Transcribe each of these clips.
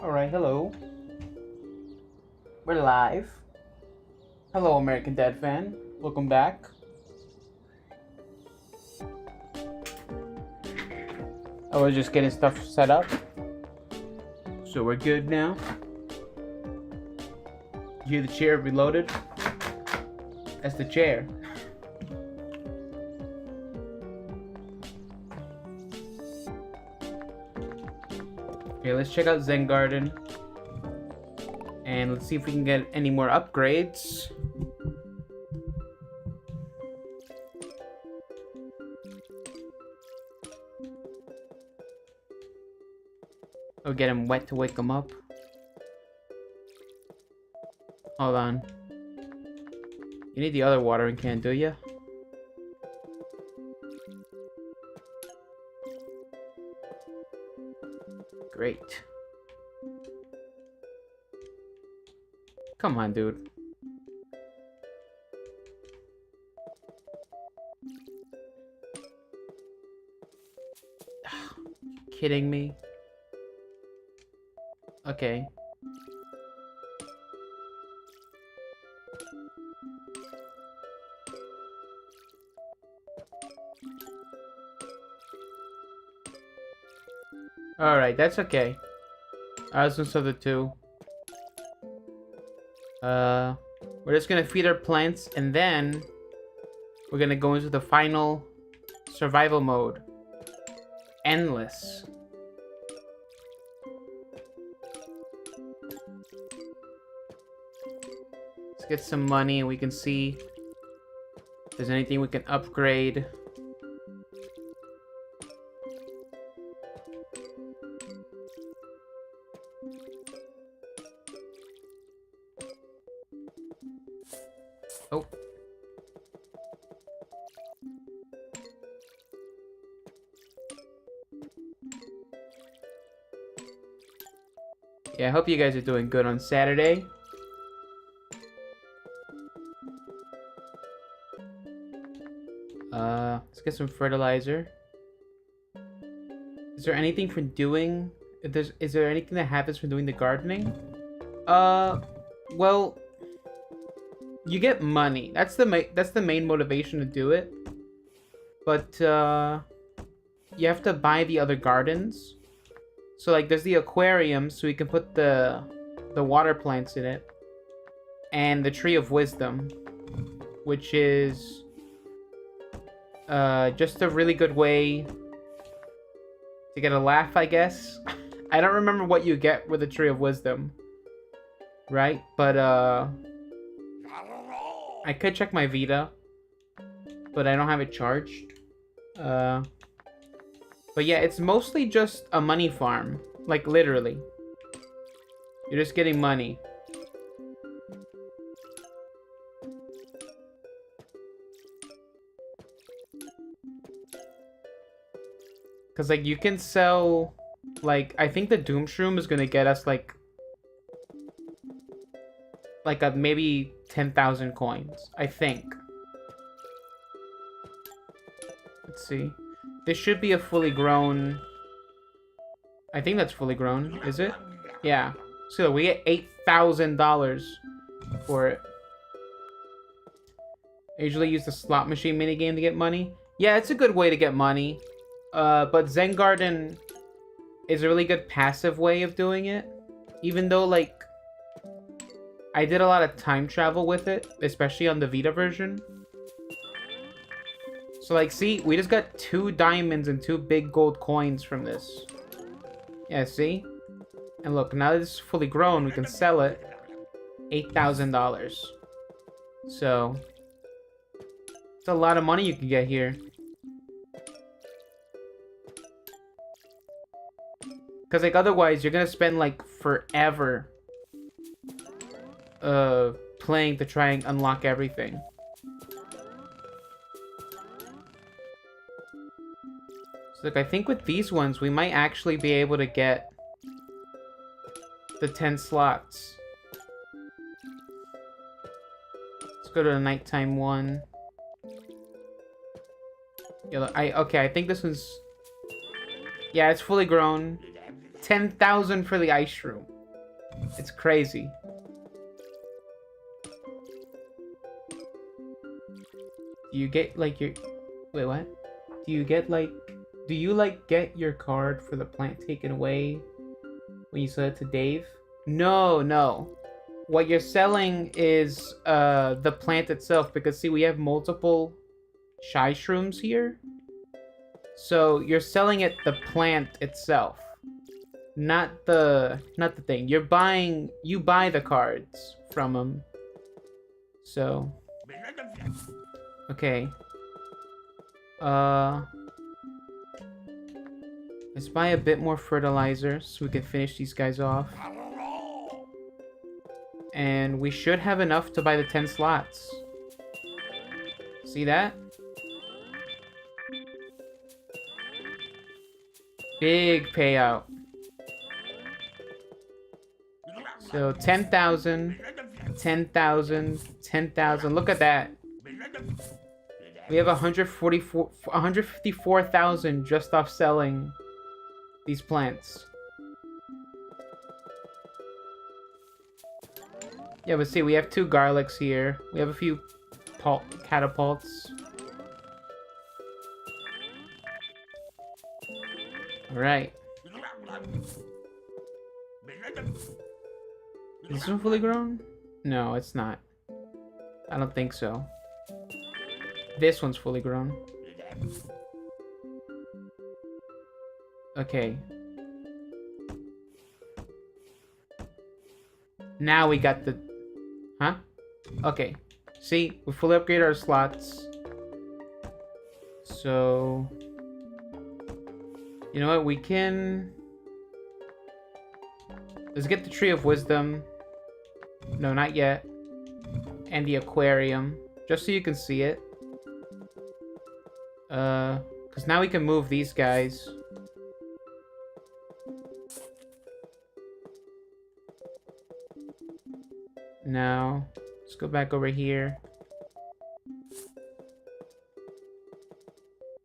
Alright, hello. We're live. Hello, American Dad fan. Welcome back. I was just getting stuff set up. So we're good now. You hear the chair reloaded? That's the chair. Okay, let's check out Zen Garden. And let's see if we can get any more upgrades. Or get him wet to wake him up. Hold on. You need the other watering can, do you? Great. Come on, dude. Kidding me? Okay. Alright, that's okay. I was gonna the two. We're just gonna feed our plants and then we're gonna go into the final survival mode. Endless. Let's get some money and we can see if there's anything we can upgrade. Oh. Yeah, I hope you guys are doing good on Saturday. Let's get some fertilizer. Is there anything from doing... Is there anything that happens from doing the gardening? Well... You get money. That's the main motivation to do it. But, you have to buy the other gardens. So, like, there's the aquarium, so you can put the water plants in it. And the Tree of Wisdom, which is just a really good way to get a laugh, I guess. I don't remember what you get with the Tree of Wisdom, right? But I could check my Vita, but I don't have it charged. But yeah, it's mostly just a money farm, like literally. You're just getting money. Because, like, you can sell... Like, I think the Doom Shroom is gonna get us, like a maybe 10,000 coins. I think. Let's see. This should be a fully grown... I think that's fully grown. Is it? Yeah. So we get $8,000 for it. I usually use the slot machine minigame to get money. Yeah, it's a good way to get money. But Zen Garden is a really good passive way of doing it. Even though, like, I did a lot of time travel with it, especially on the Vita version. So, like, see, we just got 2 diamonds and 2 big gold coins from this. Yeah, see? And look, now that this is fully grown, we can sell it. $8,000. So, it's a lot of money you can get here. Because, like, otherwise, you're gonna spend, like, forever playing to try and unlock everything. So, look, I think with these ones, we might actually be able to get the 10 slots. Let's go to the nighttime one. Yeah, look, okay, I think this one's... Yeah, it's fully grown. 10,000 for the ice room. It's crazy. Do you get, like, your... Wait, what? Do you get, like... Do you, like, get your card for the plant taken away when you sell it to Dave? No, no. What you're selling is the plant itself, because, see, we have multiple shy shrooms here. So you're selling it the plant itself. Not the thing. You buy the cards from them. So, okay. Let's buy a bit more fertilizer so we can finish these guys off. And we should have enough to buy the 10 slots. See that? Big payout. So 10,000, 10,000, 10,000. Look at that. We have 154,000 just off selling these plants. Yeah, but see, we have 2 garlics here. We have a few catapults. Alright. Is this one fully grown? No, it's not. I don't think so. This one's fully grown. Okay. Now we got the... Huh? Okay. See? We fully upgraded our slots. So... You know what? We can... Let's get the Tree of Wisdom. No, not yet. And the aquarium. Just so you can see it. Because now we can move these guys. Now, let's go back over here.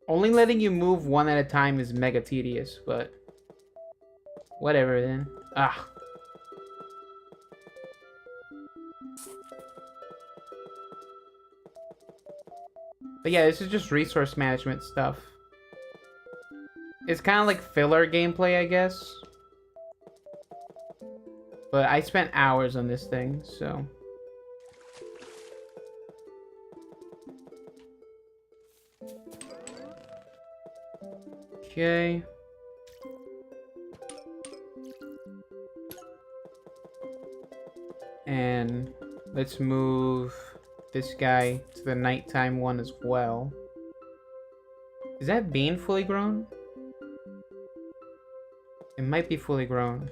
Only letting you move one at a time is mega tedious, but... Whatever then. Ah. But yeah, this is just resource management stuff. It's kind of like filler gameplay, I guess. But I spent hours on this thing, so... Okay. And let's move this guy to the nighttime one as well. Is that bean fully grown? It might be fully grown.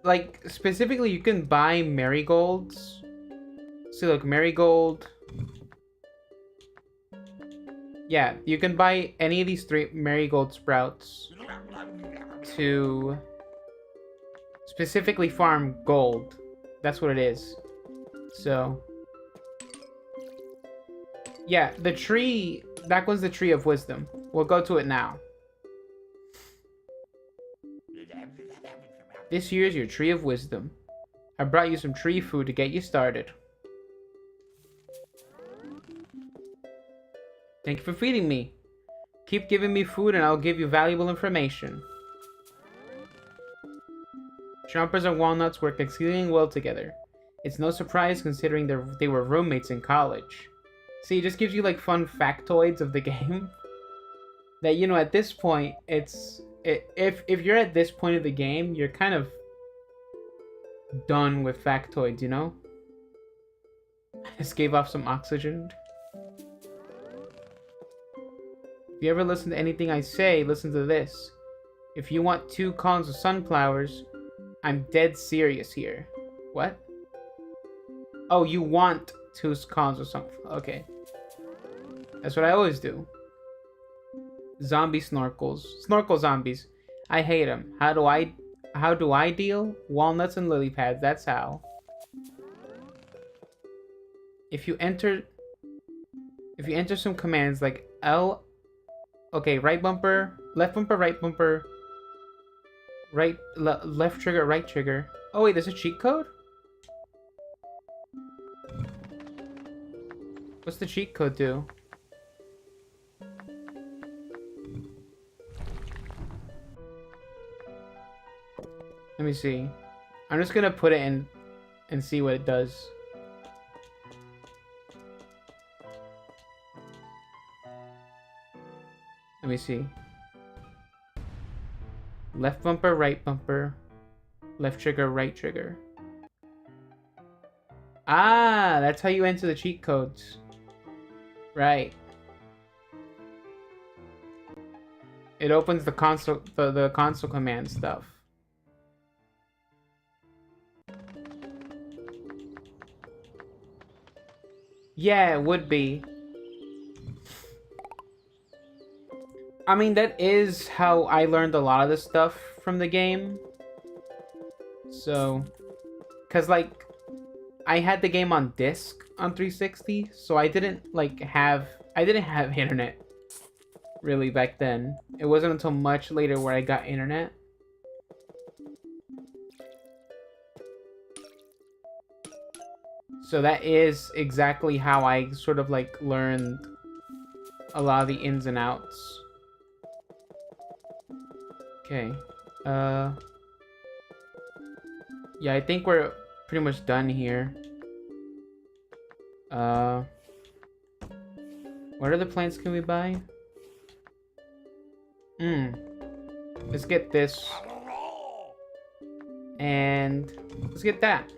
like, specifically, you can buy marigolds. See, look, marigold. Yeah, you can buy any of these 3 marigold sprouts to specifically farm gold. That's what it is. So, yeah, the tree, that was the tree of wisdom. We'll go to it now. This here is your tree of wisdom. I brought you some tree food to get you started. Thank you for feeding me. Keep giving me food and I'll give you valuable information. Chompers and walnuts work exceedingly well together. It's no surprise considering they were roommates in college. See, it just gives you like fun factoids of the game. That, you know, at this point, if you're at this point of the game, you're kind of done with factoids, you know? I just gave off some oxygen. If you ever listen to anything I say, listen to this. If you want 2 columns of sunflowers, I'm dead serious here. What? Oh, you want 2 columns of sunflowers. Okay. That's what I always do. Zombie snorkels. Snorkel zombies. I hate them. How do I deal? Walnuts and lily pads. That's how. If you enter some commands like L, okay, right bumper, right bumper, left trigger, right trigger. Oh wait, there's a cheat code? What's the cheat code do? Let me see. I'm just gonna put it in and see what it does. Let me see. Left bumper, left trigger, right trigger. Ah, that's how you enter the cheat codes. Right. It opens the console, the console command stuff. Yeah, it would be. I mean, that is how I learned a lot of this stuff from the game. So, cause like, I had the game on disc on 360, so I didn't have internet really back then. It wasn't until much later where I got internet. So that is exactly how I sort of like learned a lot of the ins and outs. Okay. Yeah, I think we're pretty much done here. What other plants can we buy? Let's get this. And let's get that.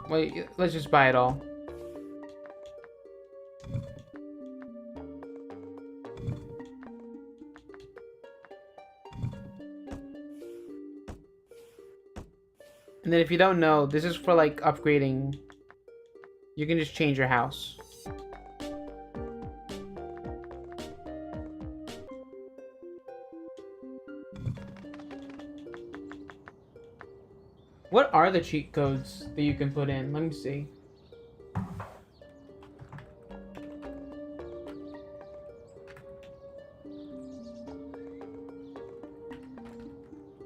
Wait, let's just buy it all. And then if you don't know, this is for like upgrading. You can just change your house. What are the cheat codes that you can put in? Let me see.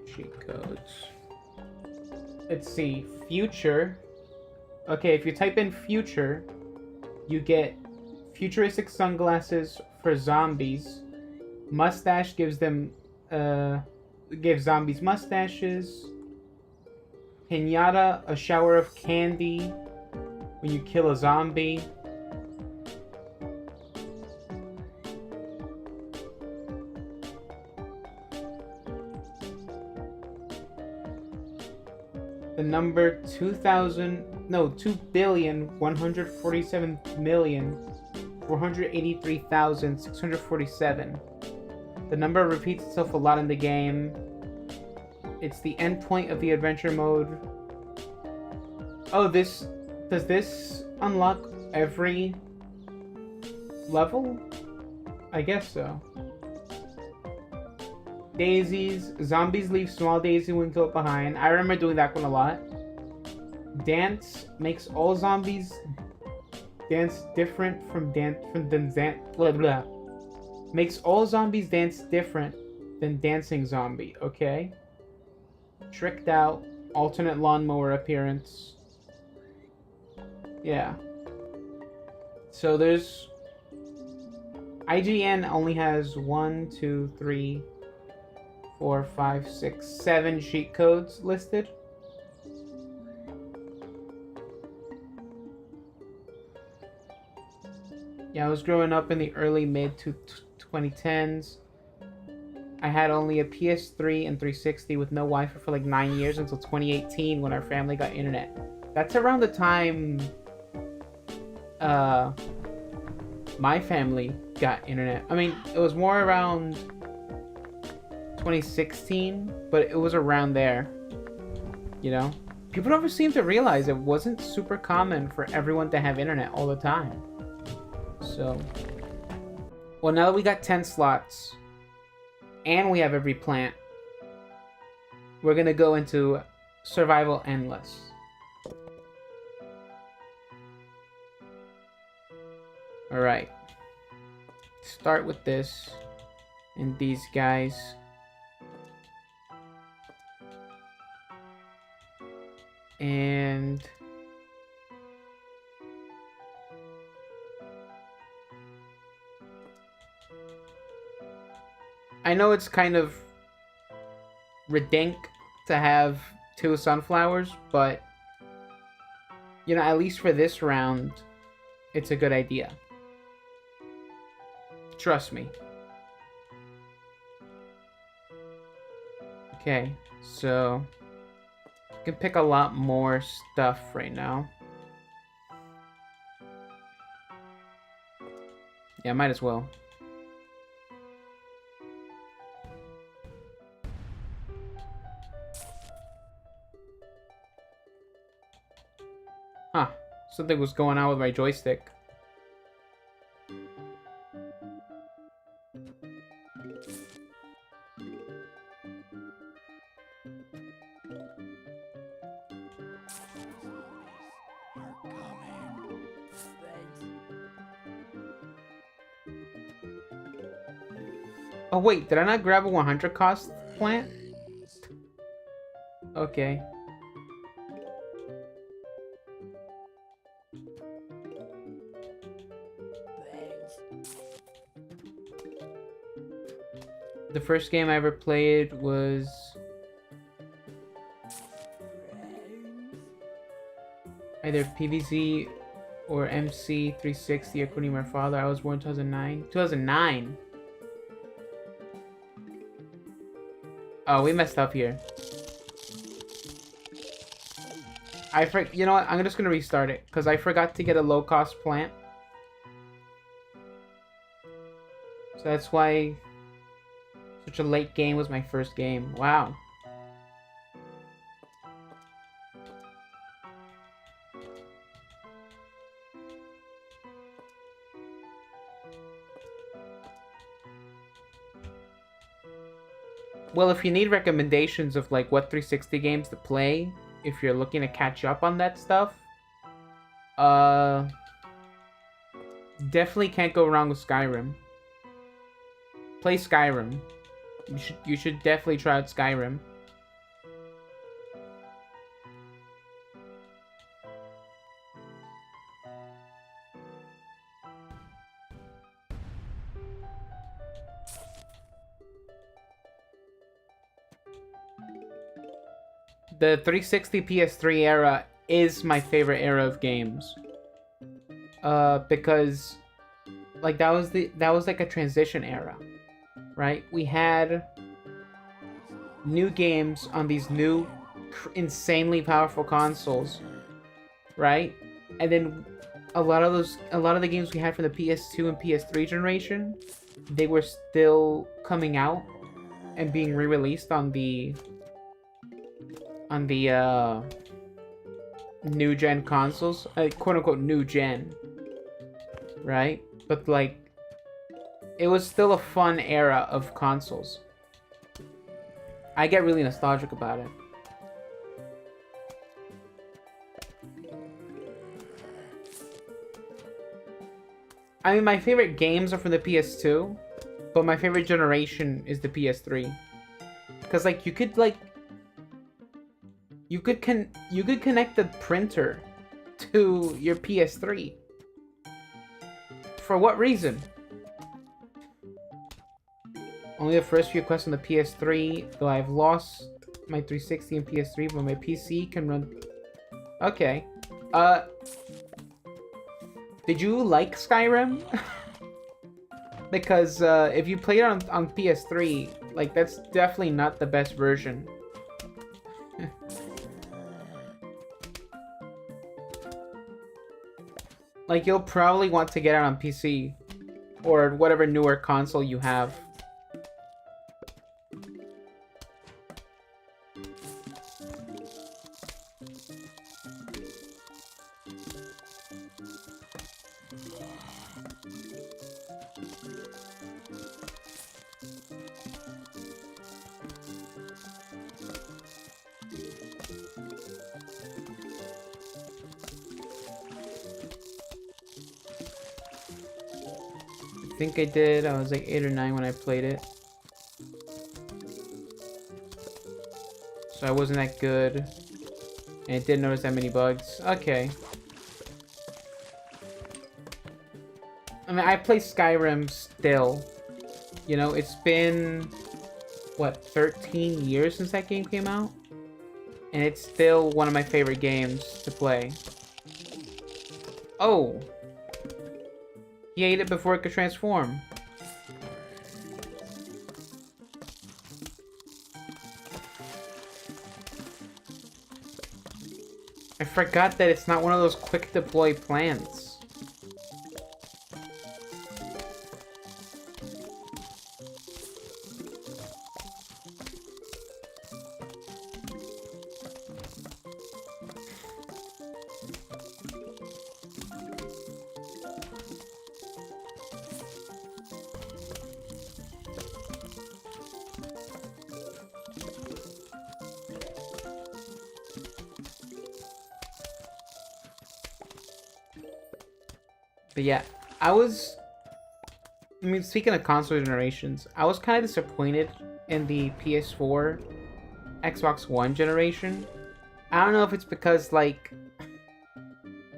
Cheat codes. Let's see. Future. Okay, if you type in future, you get futuristic sunglasses for zombies. Mustache gives them gives zombies mustaches. Pinata, a shower of candy when you kill a zombie. The number 2,147,483,647. The number repeats itself a lot in the game. It's the endpoint of the adventure mode. Oh, does this unlock every level? I guess so. Daisies. Zombies leave small daisy when killed behind. I remember doing that one a lot. Dance makes all zombies dance different from blah blah. Makes all zombies dance different than dancing zombie. Okay. Tricked out. Alternate lawnmower appearance. Yeah. So there's... IGN only has 1, 2, 3, 4, 5, 6, 7 cheat codes listed. Yeah, I was growing up in the early mid to 2010s. I had only a PS3 and 360 with no Wi-Fi for like 9 years until 2018 when our family got internet. That's around the time my family got internet. I mean, it was more around 2016, but it was around there. You know? People never seem to realize it wasn't super common for everyone to have internet all the time. So, well, now that we got 10 slots and we have every plant, we're gonna go into Survival Endless. Alright. Start with this and these guys. And I know it's kind of redink to have 2 sunflowers, but you know, at least for this round, it's a good idea. Trust me. Okay, so you can pick a lot more stuff right now. Yeah, might as well. Huh, something was going on with my joystick. Oh wait, did I not grab a 100 cost plant? Okay. The first game I ever played was either PVZ or MC360 according to my father. I was born in 2009. 2009? Oh, we messed up here. You know what? I'm just gonna restart it because I forgot to get a low-cost plant. So that's why such a late game was my first game. Wow. Well, if you need recommendations of like what 360 games to play, if you're looking to catch up on that stuff, definitely can't go wrong with Skyrim. Play Skyrim. You should definitely try out Skyrim. The 360 PS3 era is my favorite era of games. Because like that was like a transition era, right? We had new games on these new insanely powerful consoles, right? And then a lot of the games we had from the PS2 and PS3 generation, they were still coming out and being re-released on the on the new gen consoles, quote unquote new gen, right? But like, it was still a fun era of consoles. I get really nostalgic about it. I mean, my favorite games are from the PS2, but my favorite generation is the PS3. Because like, you could connect the printer to your PS3. For what reason? Only the first few quests on the PS3, though I've lost my 360 and PS3, but my PC can run... Okay. Did you like Skyrim? Because if you play it on PS3, like, that's definitely not the best version. Like, you'll probably want to get it on PC or whatever newer console you have. I think I did. I was like 8 or 9 when I played it. So I wasn't that good. And it didn't notice that many bugs. Okay. I mean, I play Skyrim still. You know, it's been, what, 13 years since that game came out? And it's still one of my favorite games to play. Oh! He ate it before it could transform. I forgot that it's not one of those quick deploy plants. But yeah, I mean, speaking of console generations, I was kind of disappointed in the PS4, Xbox One generation. I don't know if it's because, like,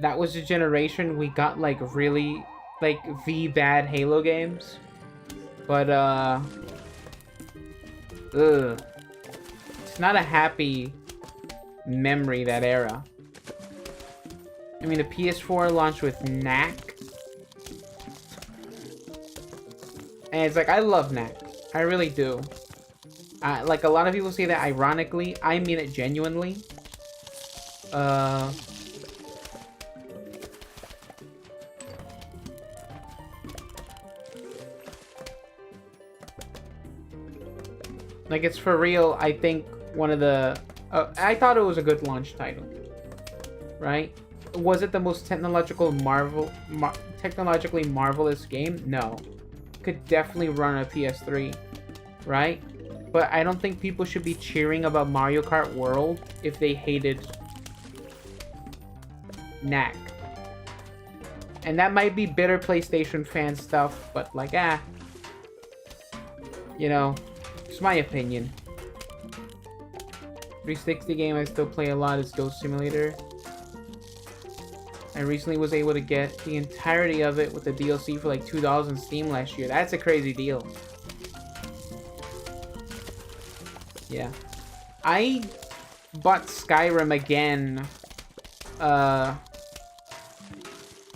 that was the generation we got, like, really, like, the bad Halo games. But, it's not a happy memory, that era. I mean, the PS4 launched with Knack. And it's like, I love Knack. I really do. Like, a lot of people say that ironically. I mean it genuinely. Like, it's for real, I think, one of the... I thought it was a good launch title. Right? Was it the most technologically marvelous game? No. Could definitely run a PS3, right? But I don't think people should be cheering about Mario Kart World if they hated Knack. And that might be bitter PlayStation fan stuff, but like, you know, it's my opinion. 360 game I still play a lot is Ghost Simulator. I recently was able to get the entirety of it with the DLC for like $2 on Steam last year. That's a crazy deal. Yeah. I bought Skyrim again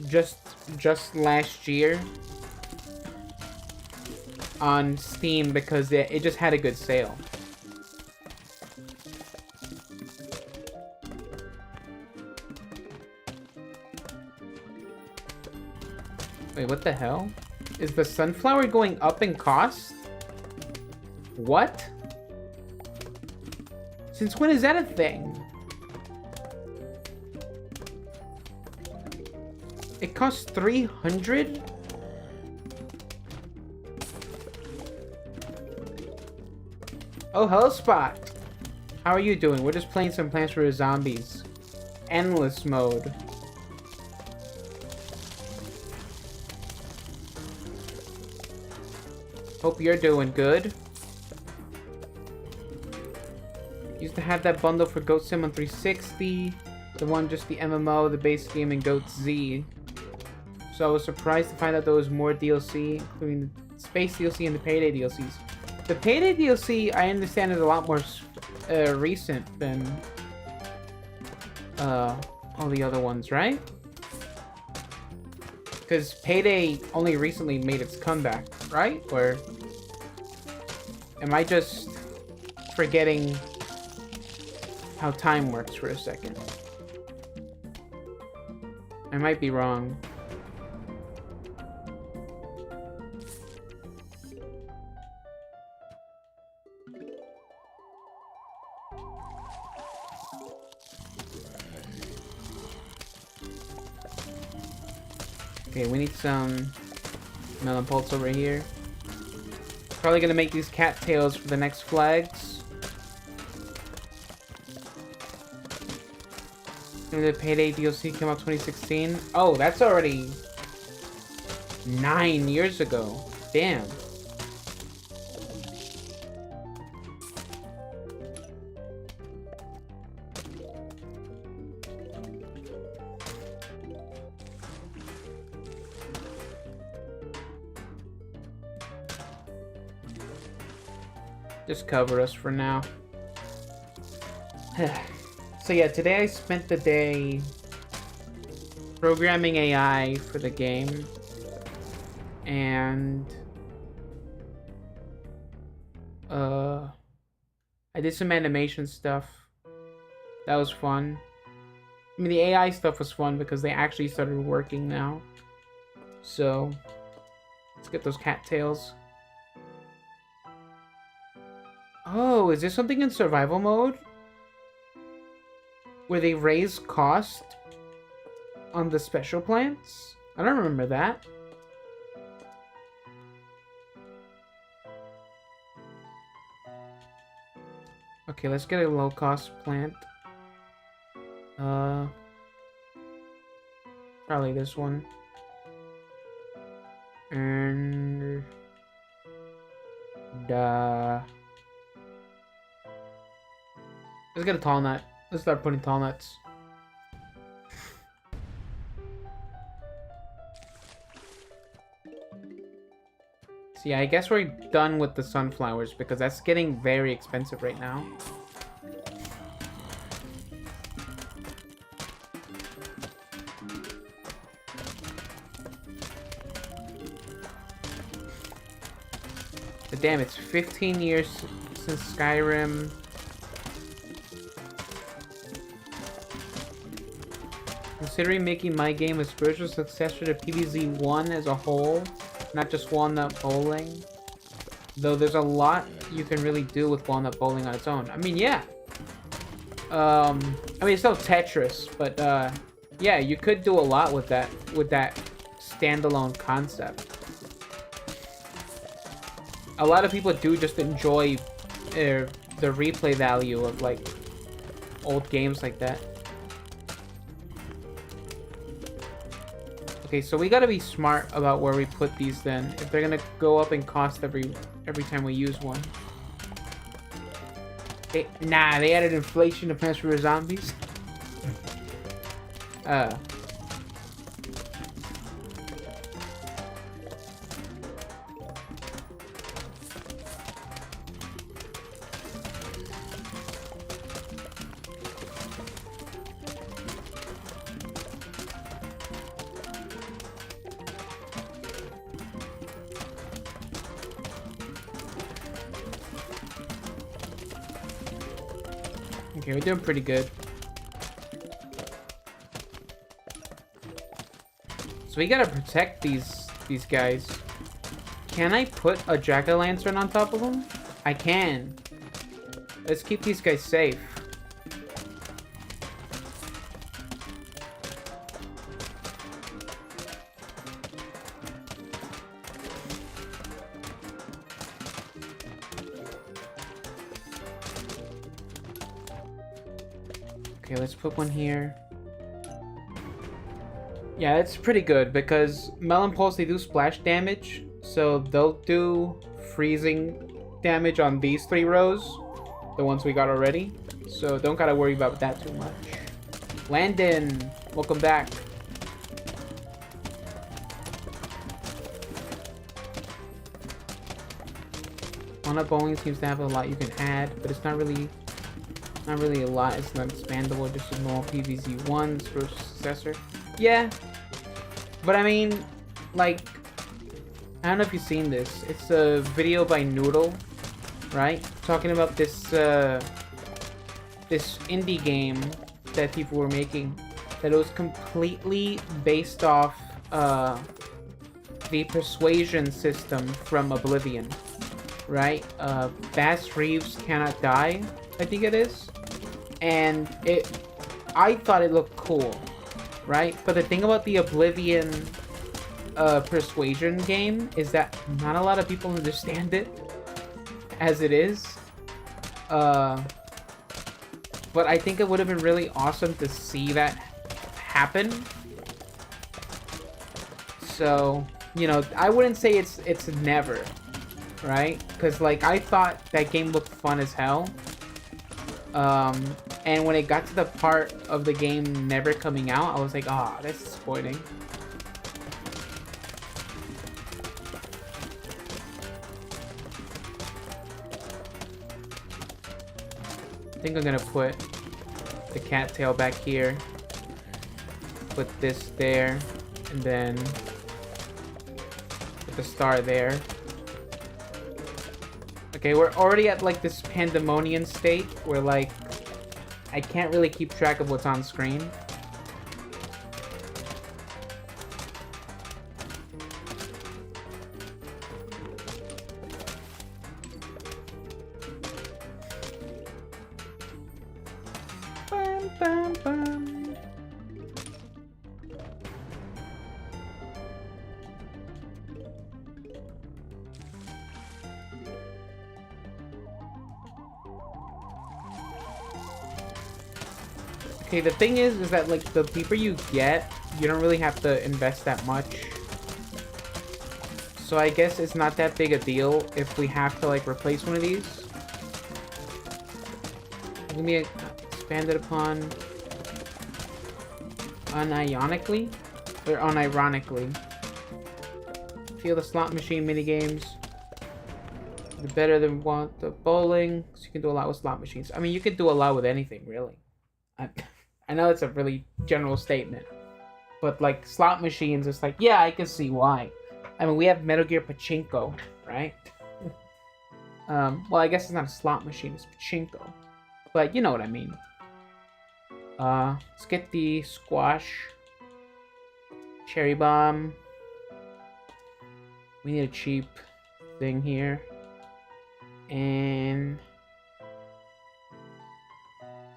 just last year on Steam because it just had a good sale. Wait, what the hell? Is the sunflower going up in cost? What? Since when is that a thing? It costs 300? Oh, hello, Spot. How are you doing? We're just playing some Plants vs. Zombies. Endless mode. Hope you're doing good. Used to have that bundle for Goat Sim on 360. The one just the MMO, the base game, and Goat Z. So I was surprised to find out there was more DLC, including the Space DLC and the Payday DLCs. The Payday DLC, I understand, is a lot more recent than all the other ones, right? Because Payday only recently made its comeback, right? Or am I just forgetting how time works for a second? I might be wrong. Okay, we need some melon pulse over here. Probably gonna make these cattails for the next flags. And the Payday DLC came out 2016. Oh, that's already 9 years ago. Damn. Just cover us for now. So yeah, today I spent the day programming AI for the game. And I did some animation stuff. That was fun. I mean, the AI stuff was fun because they actually started working now. So let's get those cattails. Oh, is there something in survival mode where they raise cost on the special plants? I don't remember that. Okay, let's get a low cost plant. Probably this one. And let's get a tall nut. Let's start putting tall nuts. So yeah, I guess we're done with the sunflowers because that's getting very expensive right now. But damn, it's 15 years since Skyrim. Considering making my game a spiritual successor to PvZ1 as a whole, not just Walnut Bowling. Though there's a lot you can really do with Walnut Bowling on its own. I mean, yeah. I mean, it's no Tetris, but yeah, you could do a lot with that standalone concept. A lot of people do just enjoy the replay value of like old games like that. Okay, so we gotta be smart about where we put these then, if they're gonna go up in cost every time we use one. Nah, they added inflation to Plants vs. Zombies. Okay, we're doing pretty good. So we gotta protect these guys. Can I put a jack-o'-lantern on top of them? I can. Let's keep these guys safe. Okay, let's put one here. Yeah, it's pretty good because Melon Pulse, they do splash damage, so they'll do freezing damage on these 3 rows, the ones we got already. So don't gotta worry about that too much. Landon, welcome back. Walnut Bowling seems to have a lot you can add, but it's not really a lot. It's not expandable, just a normal PVZ1's for successor. Yeah, but I mean, like, I don't know if you've seen this. It's a video by Noodle, right? Talking about this this indie game that people were making, that it was completely based off the persuasion system from Oblivion, right? Bass Reeves Cannot Die, I think it is. And I thought it looked cool, right? But the thing about the Oblivion persuasion game is that not a lot of people understand it as it is. But I think it would have been really awesome to see that happen. So, you know, I wouldn't say it's never, right? Because, like, I thought that game looked fun as hell. And when it got to the part of the game never coming out, I was like, ah, oh, that's disappointing. I think I'm gonna put the cattail back here, put this there, and then put the star there. Okay, we're already at like this pandemonium state where like I can't really keep track of what's on screen. Bum, bum, bum. Okay, the thing is that like the deeper you get, you don't really have to invest that much. So I guess it's not that big a deal if we have to like replace one of these. Let me expand it upon unironically or unironically. Feel the slot machine minigames. They're better than the bowling, so you can do a lot with slot machines. I mean, you could do a lot with anything, really. I know it's a really general statement, but like slot machines, it's like, yeah, I can see why. I mean, we have Metal Gear Pachinko, right? Well, I guess it's not a slot machine, it's Pachinko, but you know what I mean. Let's get the squash, cherry bomb. We need a cheap thing here, and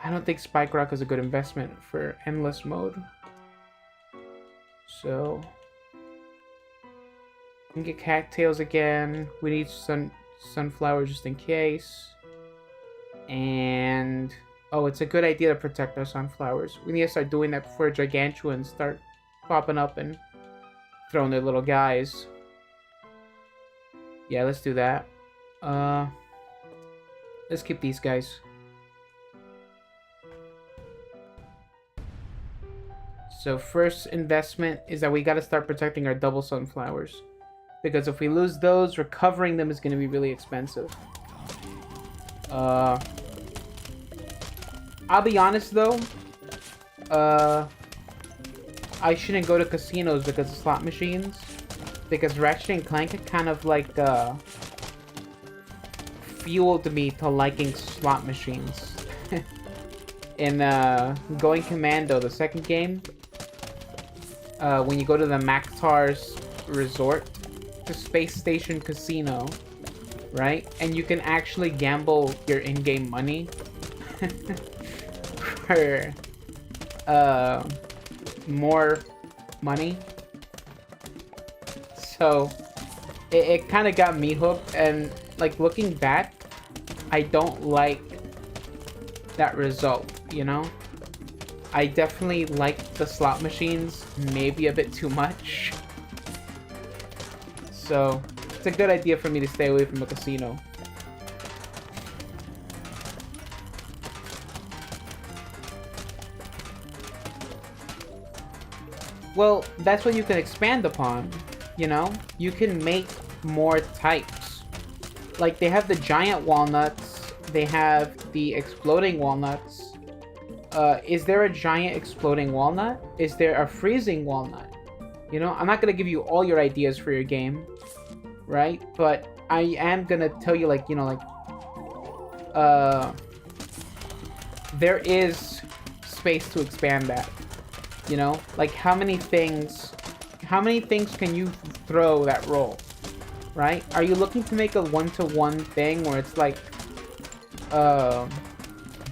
I don't think Spike Rock is a good investment for endless mode. So we can get cattails again. We need sunflower just in case. And oh, it's a good idea to protect our sunflowers. We need to start doing that before Gigantuans start popping up and throwing their little guys. Yeah, let's do that. Let's keep these guys. So first investment is that we got to start protecting our double sunflowers, because if we lose those, recovering them is going to be really expensive. I'll be honest though, I shouldn't go to casinos because of slot machines, because Ratchet and Clank kind of like fueled me to liking slot machines. In Going Commando, the second game, when you go to the Maktar's resort, the Space Station Casino, right? And you can actually gamble your in-game money for more money. So it kind of got me hooked, and like looking back, I don't like that result, you know? I definitely like the slot machines, maybe a bit too much. So, it's a good idea for me to stay away from a casino. Well, that's what you can expand upon, you know? You can make more types. Like, they have the giant walnuts, they have the exploding walnuts. Is there a giant exploding walnut? Is there a freezing walnut? You know, I'm not gonna give you all your ideas for your game, right? But I am gonna tell you, like, you know, like, there is space to expand that. You know, like how many things can you throw that roll, right? Are you looking to make a one-to-one thing where it's like,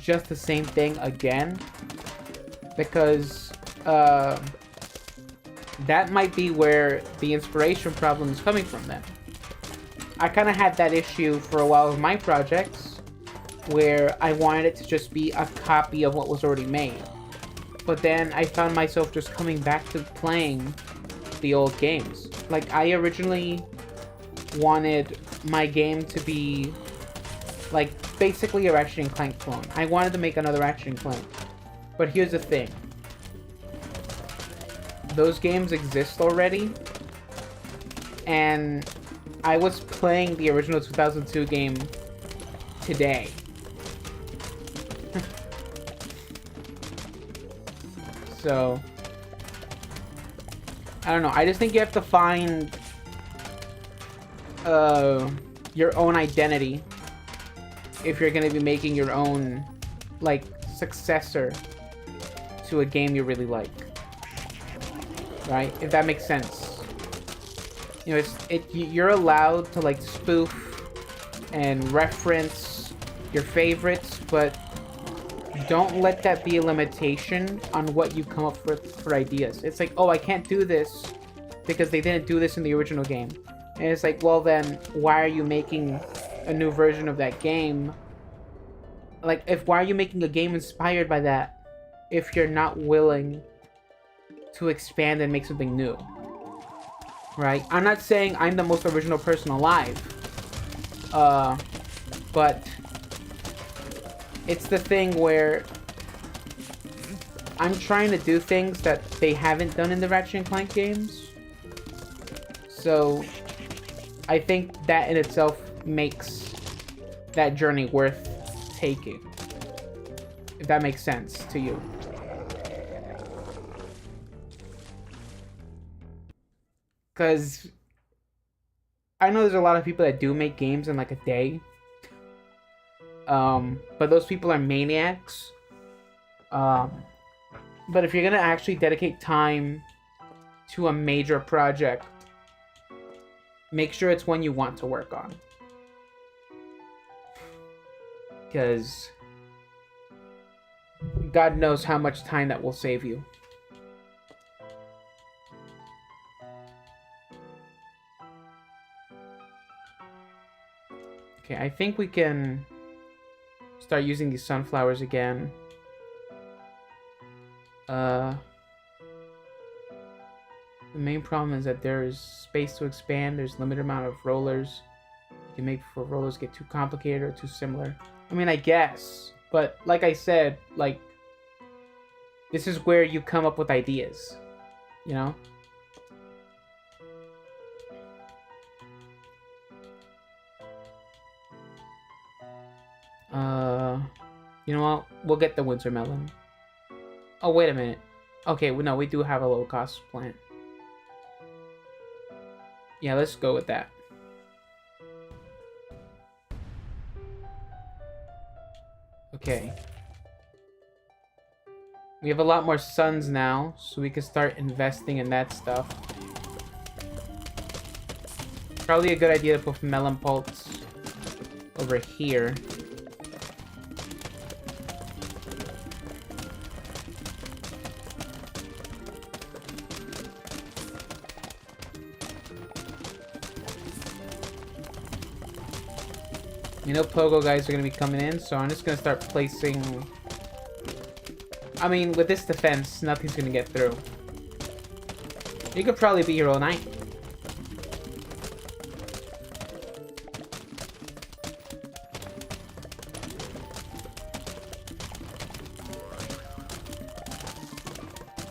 just the same thing again? Because, that might be where the inspiration problem is coming from then. I kind of had that issue for a while with my projects, where I wanted it to just be a copy of what was already made. But then I found myself just coming back to playing the old games. Like, I originally wanted my game to be, like, basically a Ratchet and Clank clone. I wanted to make another Ratchet and Clank. But here's the thing. Those games exist already. And I was playing the original 2002 game today. So, I don't know. I just think you have to find your own identity if you're going to be making your own, like, successor to a game you really like. Right? If that makes sense. You know, you're allowed to, like, spoof and reference your favorites, but don't let that be a limitation on what you come up with for ideas. It's like, oh, I can't do this because they didn't do this in the original game. And it's like, well then, why are you making a new version of that game? Like, why are you making a game inspired by that if you're not willing to expand and make something new? Right? I'm not saying I'm the most original person alive. But it's the thing where I'm trying to do things that they haven't done in the Ratchet and Clank games. So I think that in itself makes that journey worth taking. If that makes sense to you. Because I know there's a lot of people that do make games in like a day. But those people are maniacs. But if you're gonna actually dedicate time to a major project, make sure it's one you want to work on. Because God knows how much time that will save you. Okay, I think we can start using these sunflowers again. The main problem is that there is space to expand. There's limited amount of rollers you can make before rollers get too complicated or too similar. I mean, I guess, but like I said, like, this is where you come up with ideas, you know? You know what? We'll get the winter melon. Oh, wait a minute. Okay, well, no, we do have a low-cost plant. Yeah, let's go with that. Okay. We have a lot more suns now, so we can start investing in that stuff. Probably a good idea to put melon pulps over here. You know, Pogo guys are going to be coming in, so I'm just going to start placing I mean, with this defense, nothing's gonna get through. You could probably be here all night.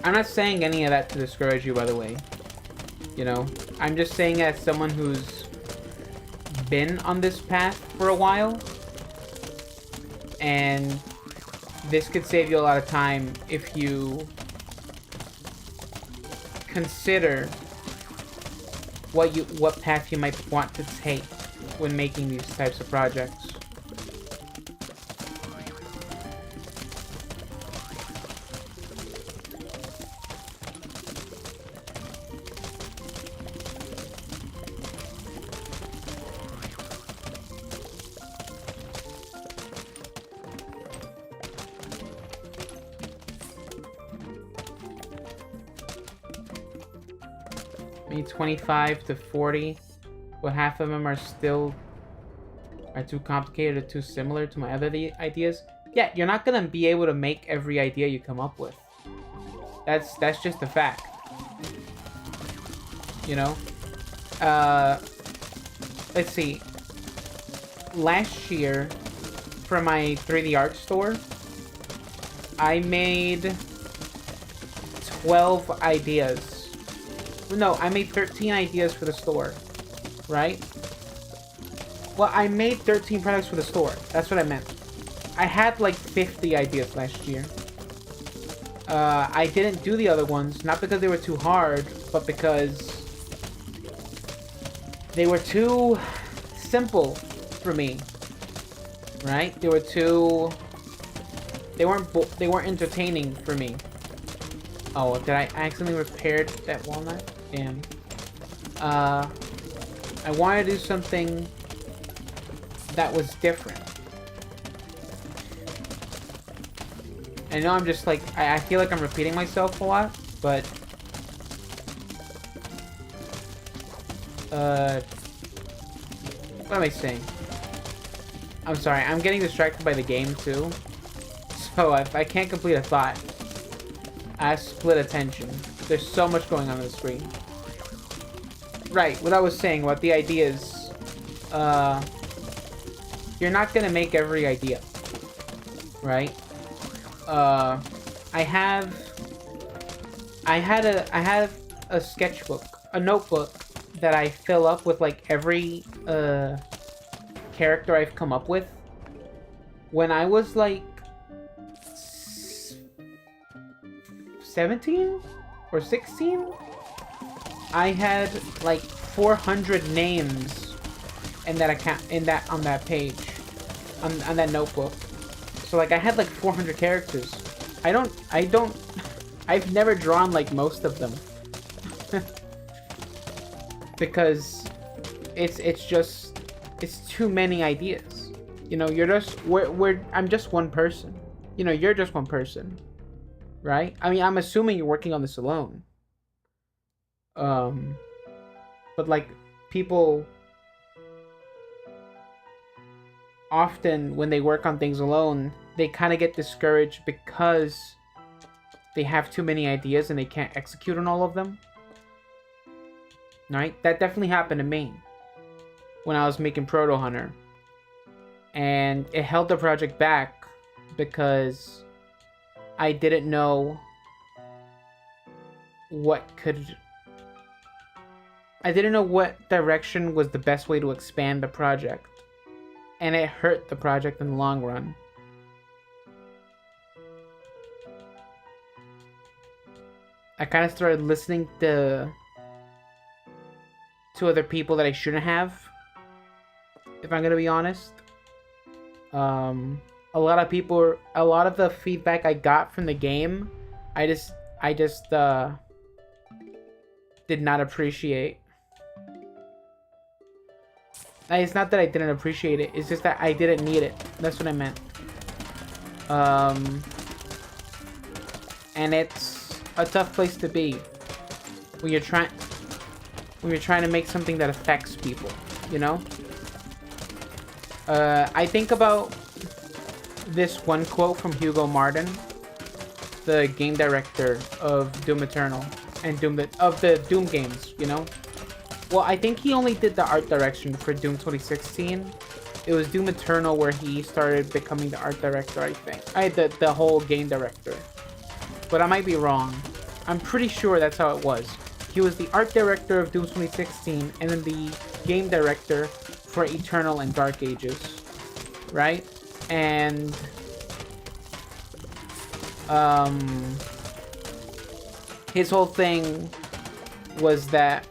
I'm not saying any of that to discourage you, by the way. You know, I'm just saying as someone who's been on this path for a while, and this could save you a lot of time if you consider what path you might want to take when making these types of projects. Maybe 25 to 40, but half of them are too complicated or too similar to my other ideas. Yeah, you're not gonna be able to make every idea you come up with. That's just a fact. You know? Let's see. Last year, for my 3D art store, I made 12 ideas. No, I made 13 ideas for the store, right? Well, I made 13 products for the store. That's what I meant. I had like 50 ideas last year. I didn't do the other ones, not because they were too hard, but because they were too simple for me, right? They weren't entertaining for me. Oh, did I accidentally repair that walnut? Damn. I wanted to do something that was different. I know I'm just like, I feel like I'm repeating myself a lot, but what am I saying? I'm sorry, I'm getting distracted by the game too. So if I can't complete a thought, I split attention. There's so much going on the screen. Right, what I was saying about the ideas. You're not gonna make every idea, right? I have a sketchbook, a notebook that I fill up with like every character I've come up with. When I was like 17 or 16, I had like 400 names in that account, on that page, on that notebook. So like I had like 400 characters. I've never drawn like most of them because it's too many ideas. You know, I'm just one person. You know, you're just one person. Right? I mean, I'm assuming you're working on this alone. But like, people often, when they work on things alone, they kind of get discouraged because they have too many ideas and they can't execute on all of them. Right? That definitely happened to me when I was making Proto Hunter. And it held the project back because I didn't know what direction was the best way to expand the project. And it hurt the project in the long run. I kind of started listening to other people that I shouldn't have, if I'm gonna be honest. A lot of the feedback I got from the game, I just did not appreciate. It's not that I didn't appreciate it, it's just that I didn't need it. That's what I meant. And it's a tough place to be when you're trying to make something that affects people, you know? I think about this one quote from Hugo Martin, the game director of Doom Eternal and of the Doom games, you know? Well, I think he only did the art direction for Doom 2016. It was Doom Eternal where he started becoming the art director, I think. The whole game director. But I might be wrong. I'm pretty sure that's how it was. He was the art director of Doom 2016 and then the game director for Eternal and Dark Ages. Right? And his whole thing was that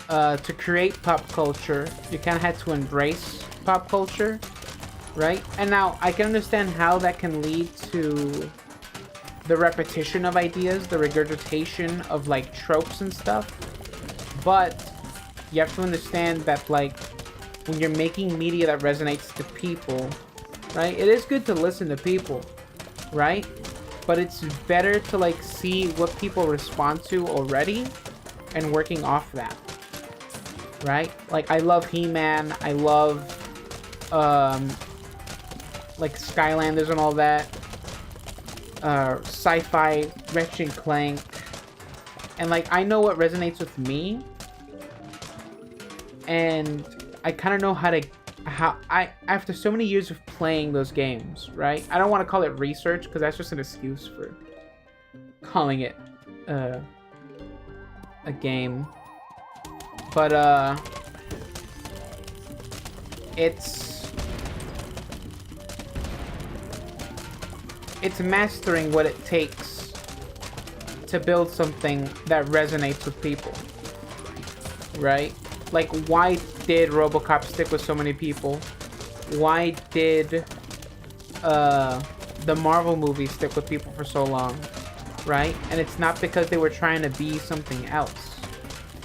to create pop culture, you kind of had to embrace pop culture, right? And now I can understand how that can lead to the repetition of ideas, the regurgitation of like tropes and stuff. But you have to understand that like when you're making media that resonates to people, right? It is good to listen to people, right? But it's better to like see what people respond to already and working off that, right? Like I love He-Man, I love like Skylanders and all that, sci-fi, Ratchet and Clank, and like I know what resonates with me, and I kind of know how after so many years of playing those games, right? I don't want to call it research because that's just an excuse for calling it a game, but it's mastering what it takes to build something that resonates with people, right? Like, why did RoboCop stick with so many people? Why did the Marvel movies stick with people for so long, right? And it's not because they were trying to be something else,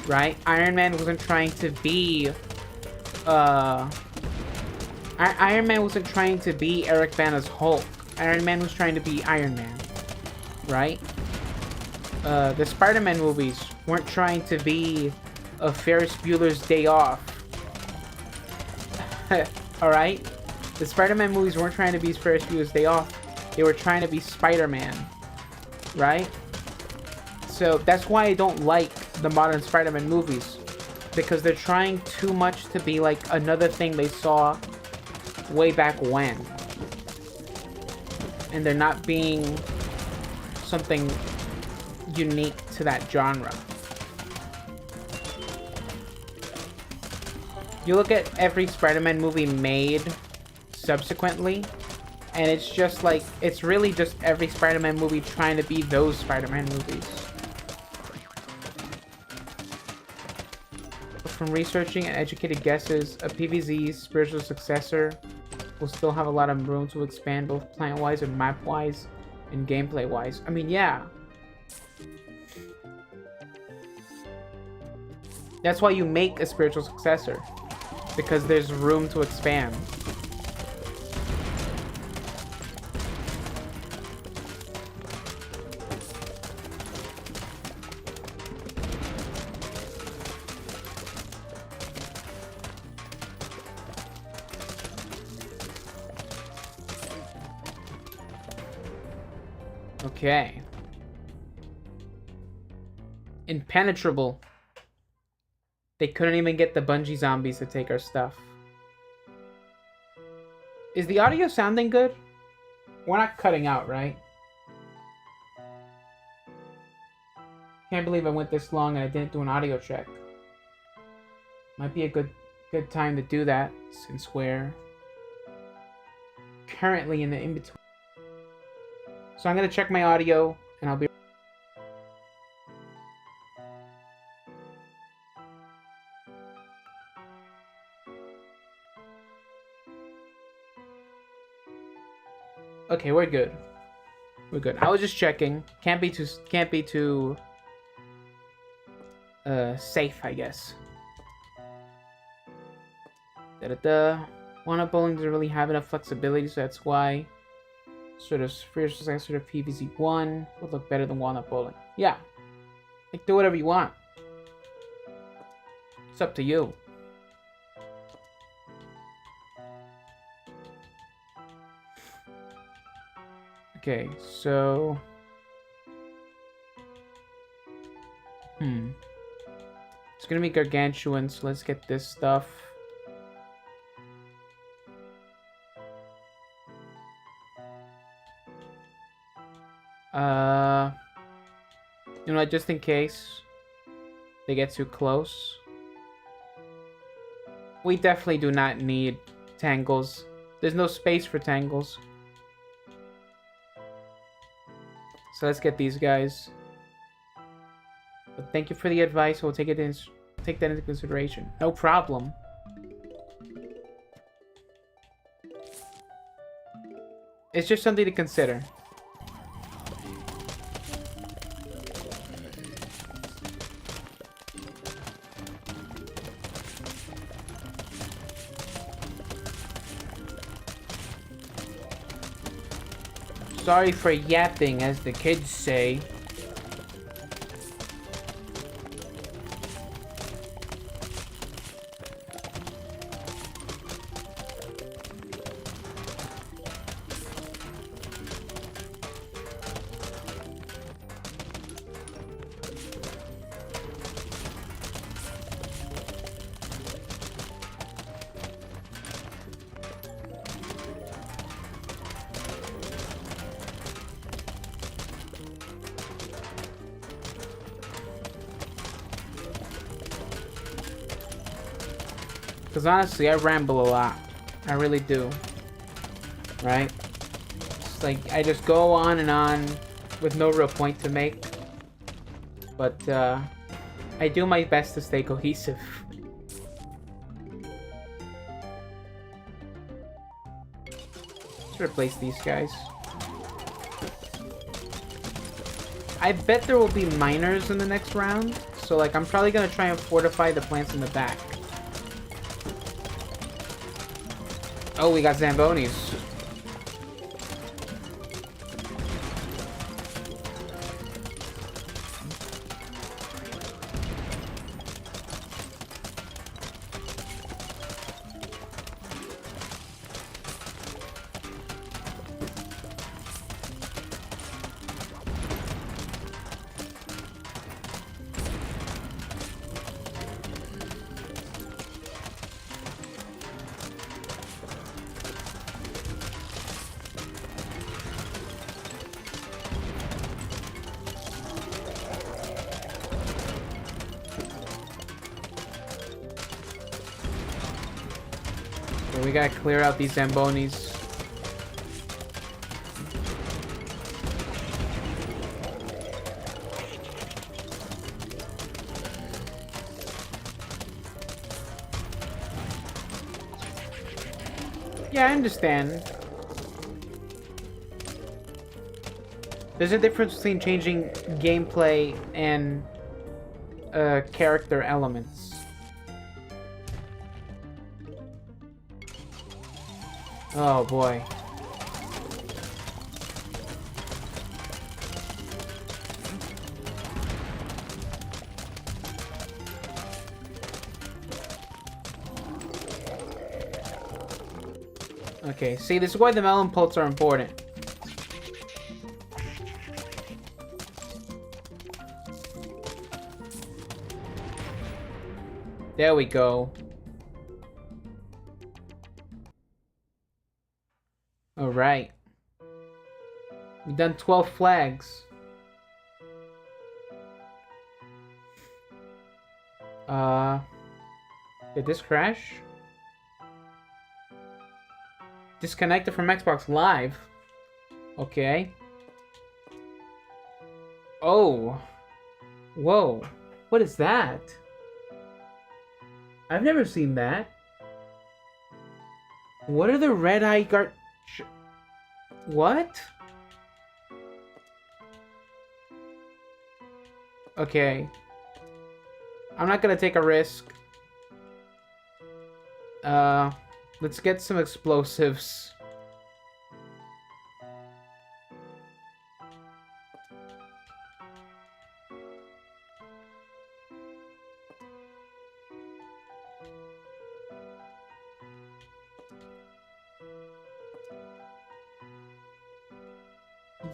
right? Iron Man wasn't trying to be Iron Man wasn't trying to be Eric Bana's Hulk. Iron Man was trying to be Iron Man, right? The Spider-Man movies weren't trying to be a Ferris Bueller's Day Off. Alright? The Spider-Man movies weren't trying to be Ferris Bueller's Day Off. They were trying to be Spider-Man. Right? So that's why I don't like the modern Spider-Man movies. Because they're trying too much to be like another thing they saw way back when. And they're not being something unique to that genre. You look at every Spider-Man movie made subsequently, and it's just like, it's really just every Spider-Man movie trying to be those Spider-Man movies. But from researching and educated guesses, a PvZ's spiritual successor will still have a lot of room to expand both plant-wise and map-wise and gameplay-wise. I mean, yeah. That's why you make a spiritual successor. Because there's room to expand. Okay. Impenetrable. They couldn't even get the Bungie zombies to take our stuff. Is the audio sounding good? We're not cutting out, right? Can't believe I went this long and I didn't do an audio check. Might be a good time to do that since we're currently in the in-between. So I'm gonna check my audio and I'll be okay, we're good. We're good. I was just checking. Can't be too safe, I guess. One-up bowling doesn't really have enough flexibility, so that's why sort of PvZ1 would look better than one-up bowling. Yeah. Like, do whatever you want. It's up to you. Okay, so... It's gonna be gargantuan, so let's get this stuff. You know what, just in case they get too close. We definitely do not need tangles. There's no space for tangles. So let's get these guys. But thank you for the advice. We'll take that into consideration. No problem. It's just something to consider. Sorry for yapping, as the kids say. Because honestly, I ramble a lot. I really do. Right? It's like, I just go on and on with no real point to make. But, I do my best to stay cohesive. Let's replace these guys. I bet there will be miners in the next round. So, like, I'm probably gonna try and fortify the plants in the back. Oh, we got Zambonis. We gotta clear out these Zambonis. Yeah, I understand. There's a difference between changing gameplay and character elements. Oh boy. Okay, see, this is why the melon pults are important. There we go. Alright. We've done 12 flags. Did this crash? Disconnected from Xbox Live. Okay. Oh. Whoa. What is that? I've never seen that. What are the red eye guard... What? Okay. I'm not gonna take a risk. Let's get some explosives.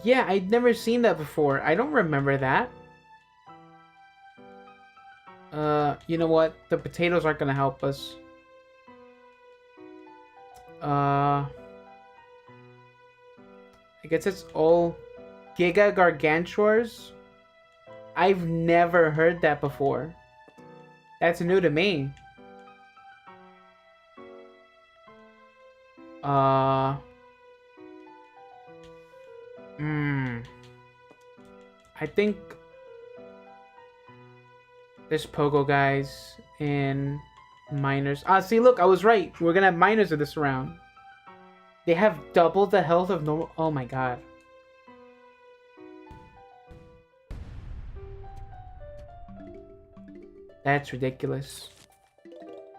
Yeah, I'd never seen that before. I don't remember that. You know what? The potatoes aren't gonna help us. I guess it's all Giga Gargantuars? I've never heard that before. That's new to me. I think there's Pogo guys and miners. Ah, see, look, I was right. We're gonna have miners in this round. They have double the health of normal. Oh my god. That's ridiculous.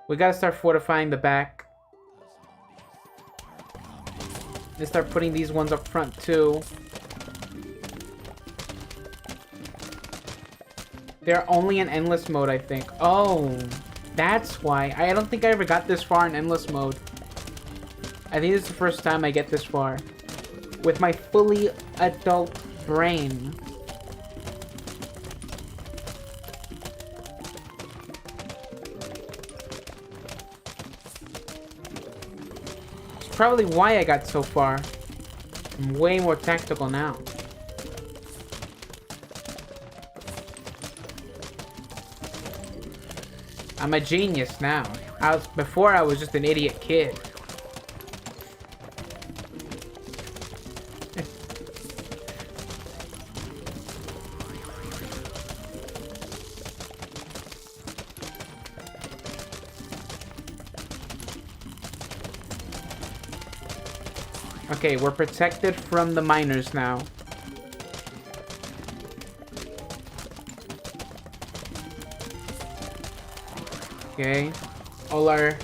We gotta start fortifying the back. Let's start putting these ones up front too. They're only in endless mode, I think. Oh, that's why. I don't think I ever got this far in endless mode. I think this is the first time I get this far. With my fully adult brain. It's probably why I got so far. I'm way more tactical now. I'm a genius now. Before I was just an idiot kid. Okay, we're protected from the miners now. Okay, all our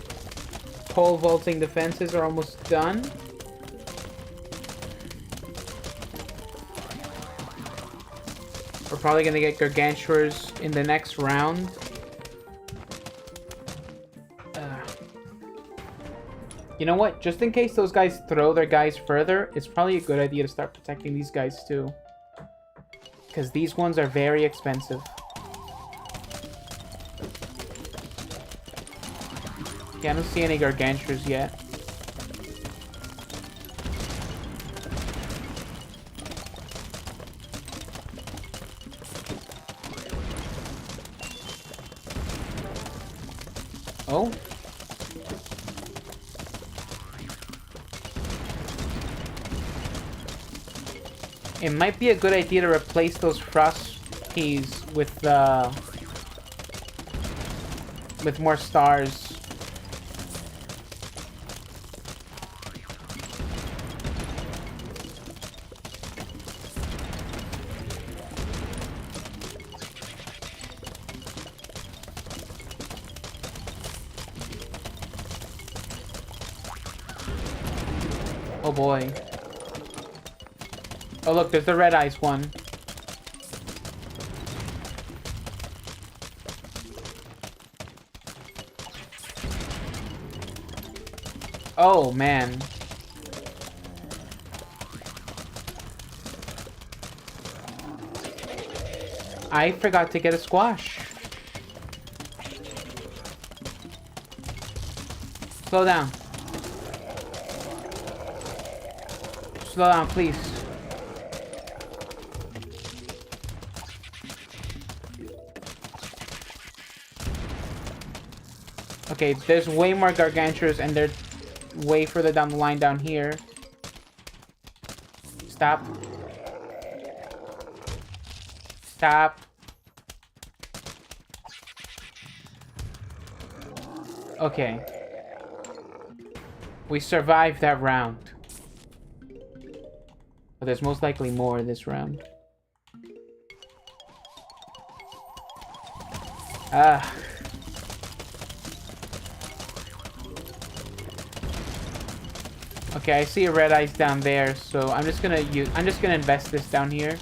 pole vaulting defenses are almost done. We're probably gonna get Gargantuars in the next round. You know what? Just in case those guys throw their guys further, it's probably a good idea to start protecting these guys too. Because these ones are very expensive. Yeah, I don't see any Gargantuars yet. Oh? It might be a good idea to replace those frost peas with more stars. Oh boy. Oh look, there's the red ice one. Oh man. I forgot to get a squash. Slow down. Slow down, please. Okay, there's way more Gargantuars and they're way further down the line down here. Stop. Stop. Okay. We survived that round. But there's most likely more this round. Ah. Okay, I see a red ice down there, so I'm just gonna invest this down here.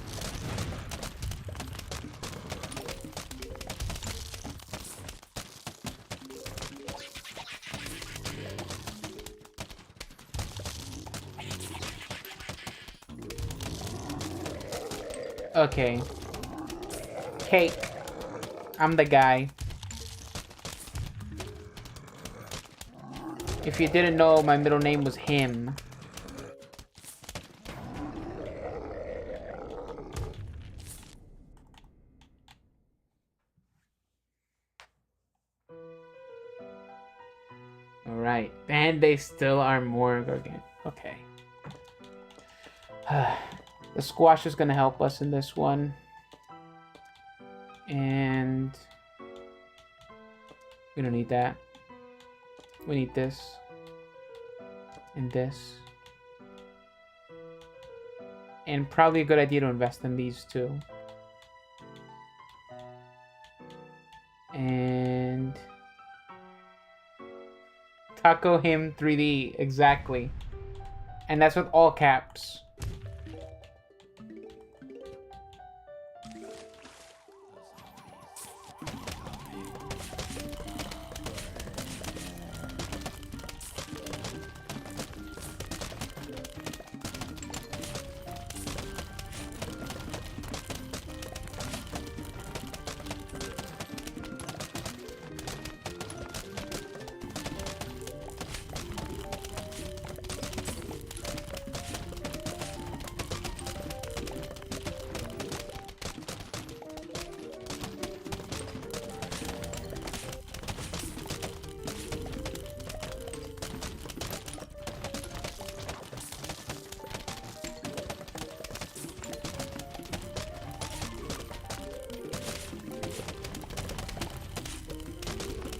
Okay. Cake. I'm the guy. If you didn't know, my middle name was him. Alright. And they still are more gargantuan. Okay. The squash is gonna help us in this one. And we don't need that. We need this. And this. And probably a good idea to invest in these two. And Taco him 3D, exactly. And that's with all caps.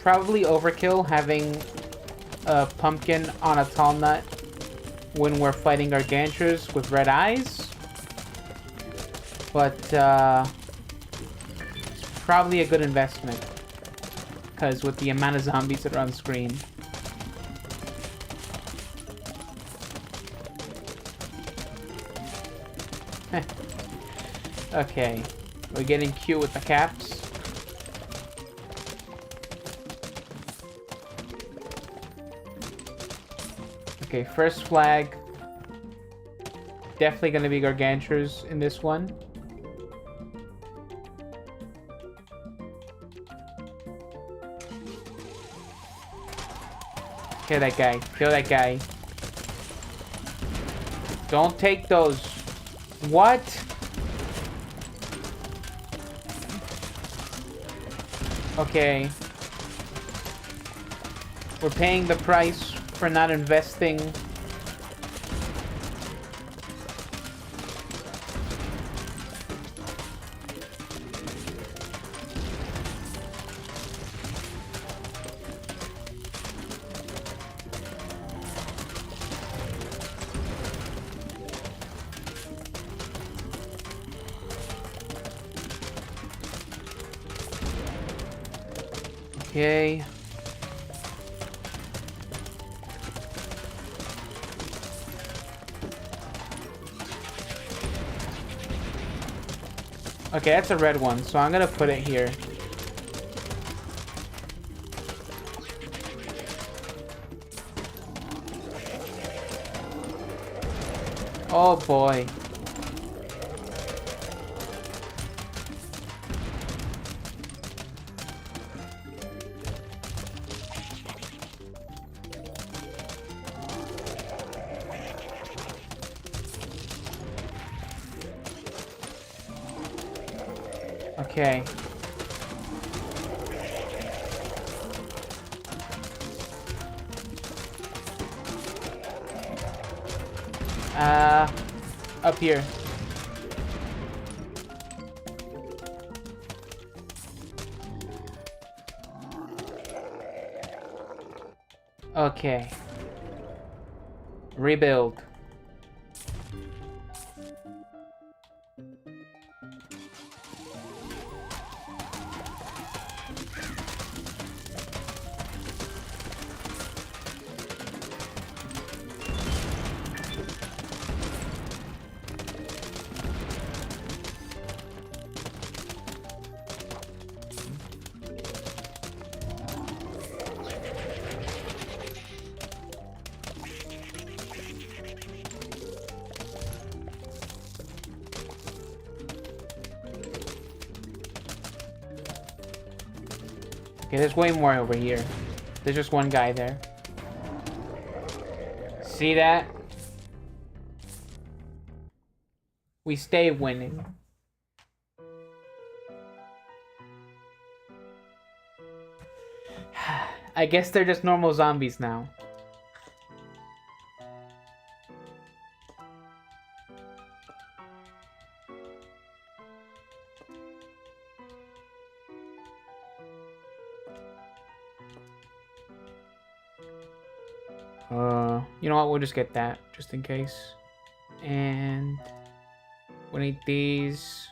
Probably overkill having a pumpkin on a tall nut when we're fighting gargantures with red eyes. But it's probably a good investment. Because with the amount of zombies that are on screen. Okay, we're getting cute with the caps. Okay, first flag. Definitely gonna be gargantures in this one. Kill that guy. Kill that guy. Don't take those. What? Okay. We're paying the price for not investing. Okay. Okay, that's a red one, so I'm gonna put it here. Oh boy. Okay. Up here. Okay. Rebuild. Okay, there's way more over here. There's just one guy there. See that? We stay winning. I guess they're just normal zombies now. You know what? We'll just get that, just in case. And we'll eat these.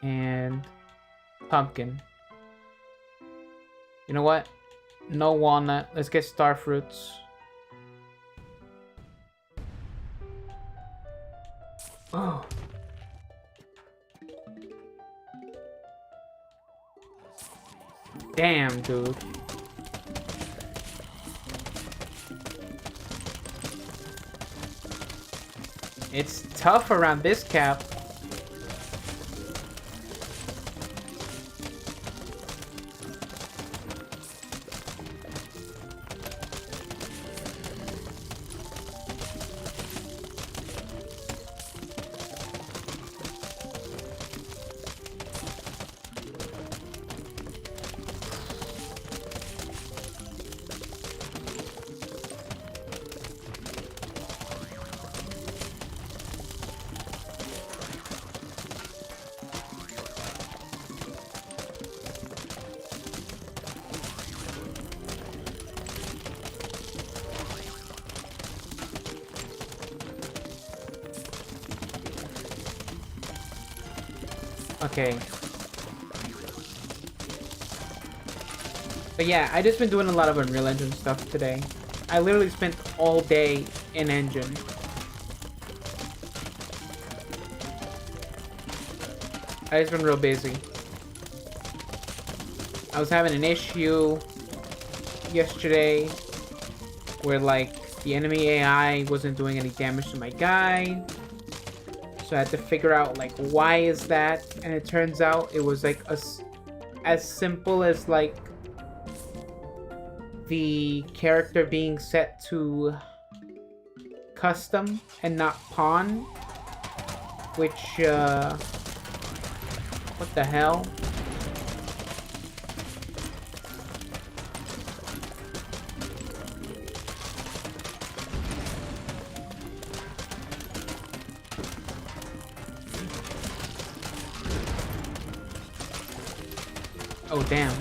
And pumpkin. You know what? No walnut. Let's get star fruits. Oh. Damn, dude. It's tough around this cap. Okay. But yeah, I just been doing a lot of Unreal Engine stuff today. I literally spent all day in Engine. I just been real busy. I was having an issue yesterday where like the enemy AI wasn't doing any damage to my guy. So I had to figure out like why is that, and it turns out it was like as simple as like the character being set to custom and not pawn, which what the hell? Oh, damn.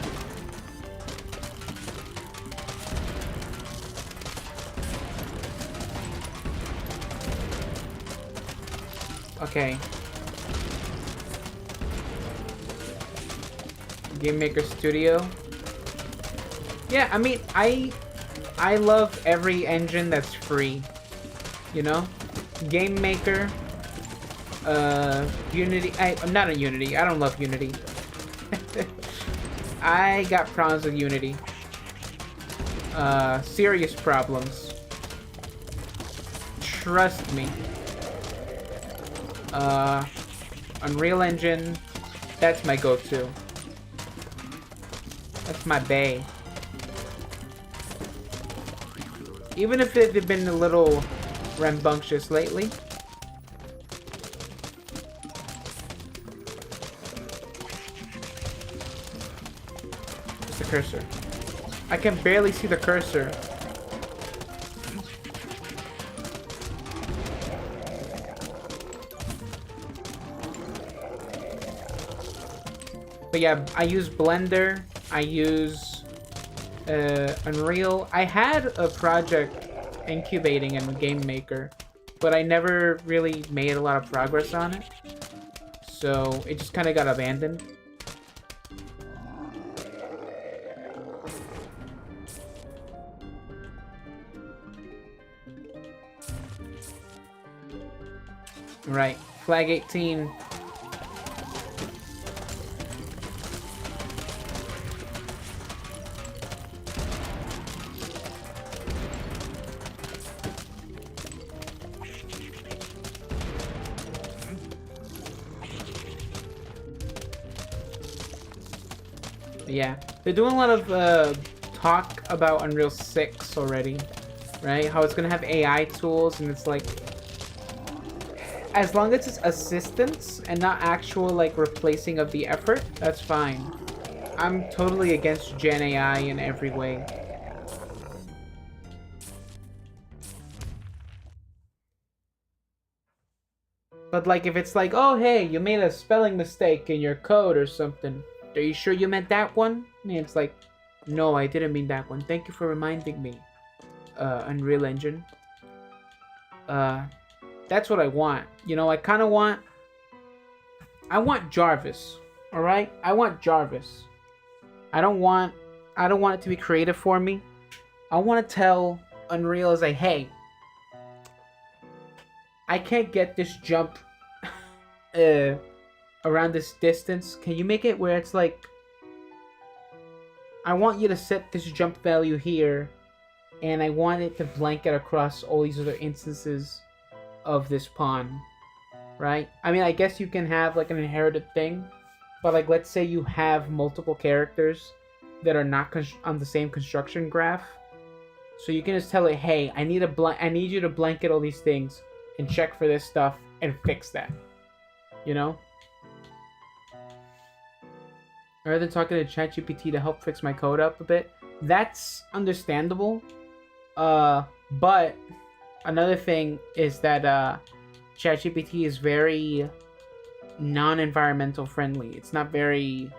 Okay. Game Maker Studio. Yeah, I mean, I love every engine that's free. You know? Game Maker, Unity. I'm not a Unity. I don't love Unity. I got problems with Unity. Serious problems. Trust me. Unreal Engine, that's my go-to. That's my bae. Even if they've been a little rambunctious lately. Cursor. I can barely see the cursor. But yeah, I use Blender. I use Unreal. I had a project incubating in Game Maker, but I never really made a lot of progress on it. So it just kind of got abandoned. Right, flag 18. Yeah. They're doing a lot of talk about Unreal 6 already, right? How it's gonna have AI tools, and it's like, as long as it's assistance and not actual like replacing of the effort, that's fine. I'm totally against Gen AI in every way. But like if it's like, oh hey, you made a spelling mistake in your code or something. Are you sure you meant that one? And it's like, no, I didn't mean that one. Thank you for reminding me. Unreal Engine. That's what I want. You know, I kind of want... I want Jarvis. Alright? I want Jarvis. I don't want it to be creative for me. I want to tell Unreal as like, hey, I can't get this jump around this distance. Can you make it where it's like, I want you to set this jump value here, and I want it to blanket across all these other instances of this pawn, right? I mean, I guess you can have like an inherited thing, but like let's say you have multiple characters that are not on the same construction graph, so you can just tell it, hey, I need you to blanket all these things and check for this stuff and fix that, you know? Rather than talking to ChatGPT to help fix my code up a bit, that's understandable. But another thing is that ChatGPT is very non-environmental friendly. It's not very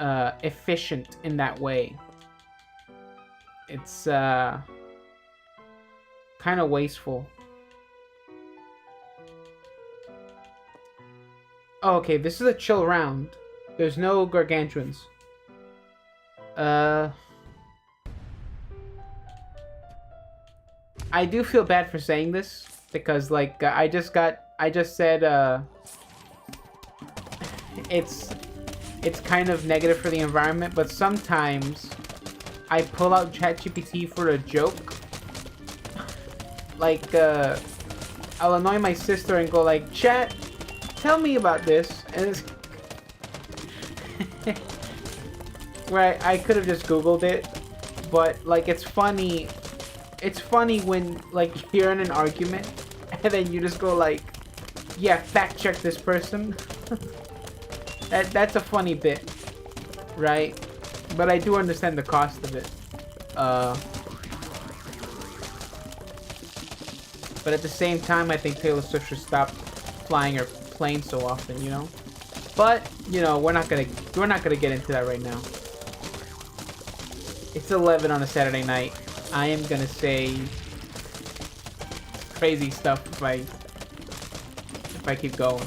efficient in that way. It's kind of wasteful. Oh, okay, this is a chill round. There's no gargantuans. I do feel bad for saying this because, like, I just said it's kind of negative for the environment, but sometimes I pull out ChatGPT for a joke. Like, I'll annoy my sister and go like, Chat, tell me about this, and it's where I could have just Googled it, but like it's funny when like you're in an argument and then you just go like, yeah, fact check this person. That's a funny bit, right? But I do understand the cost of it. But at the same time, I think Taylor Swift should stop flying her plane so often, you know? But, you know, we're not gonna get into that right now. It's 11 on a Saturday night. I am gonna say crazy stuff if I keep going.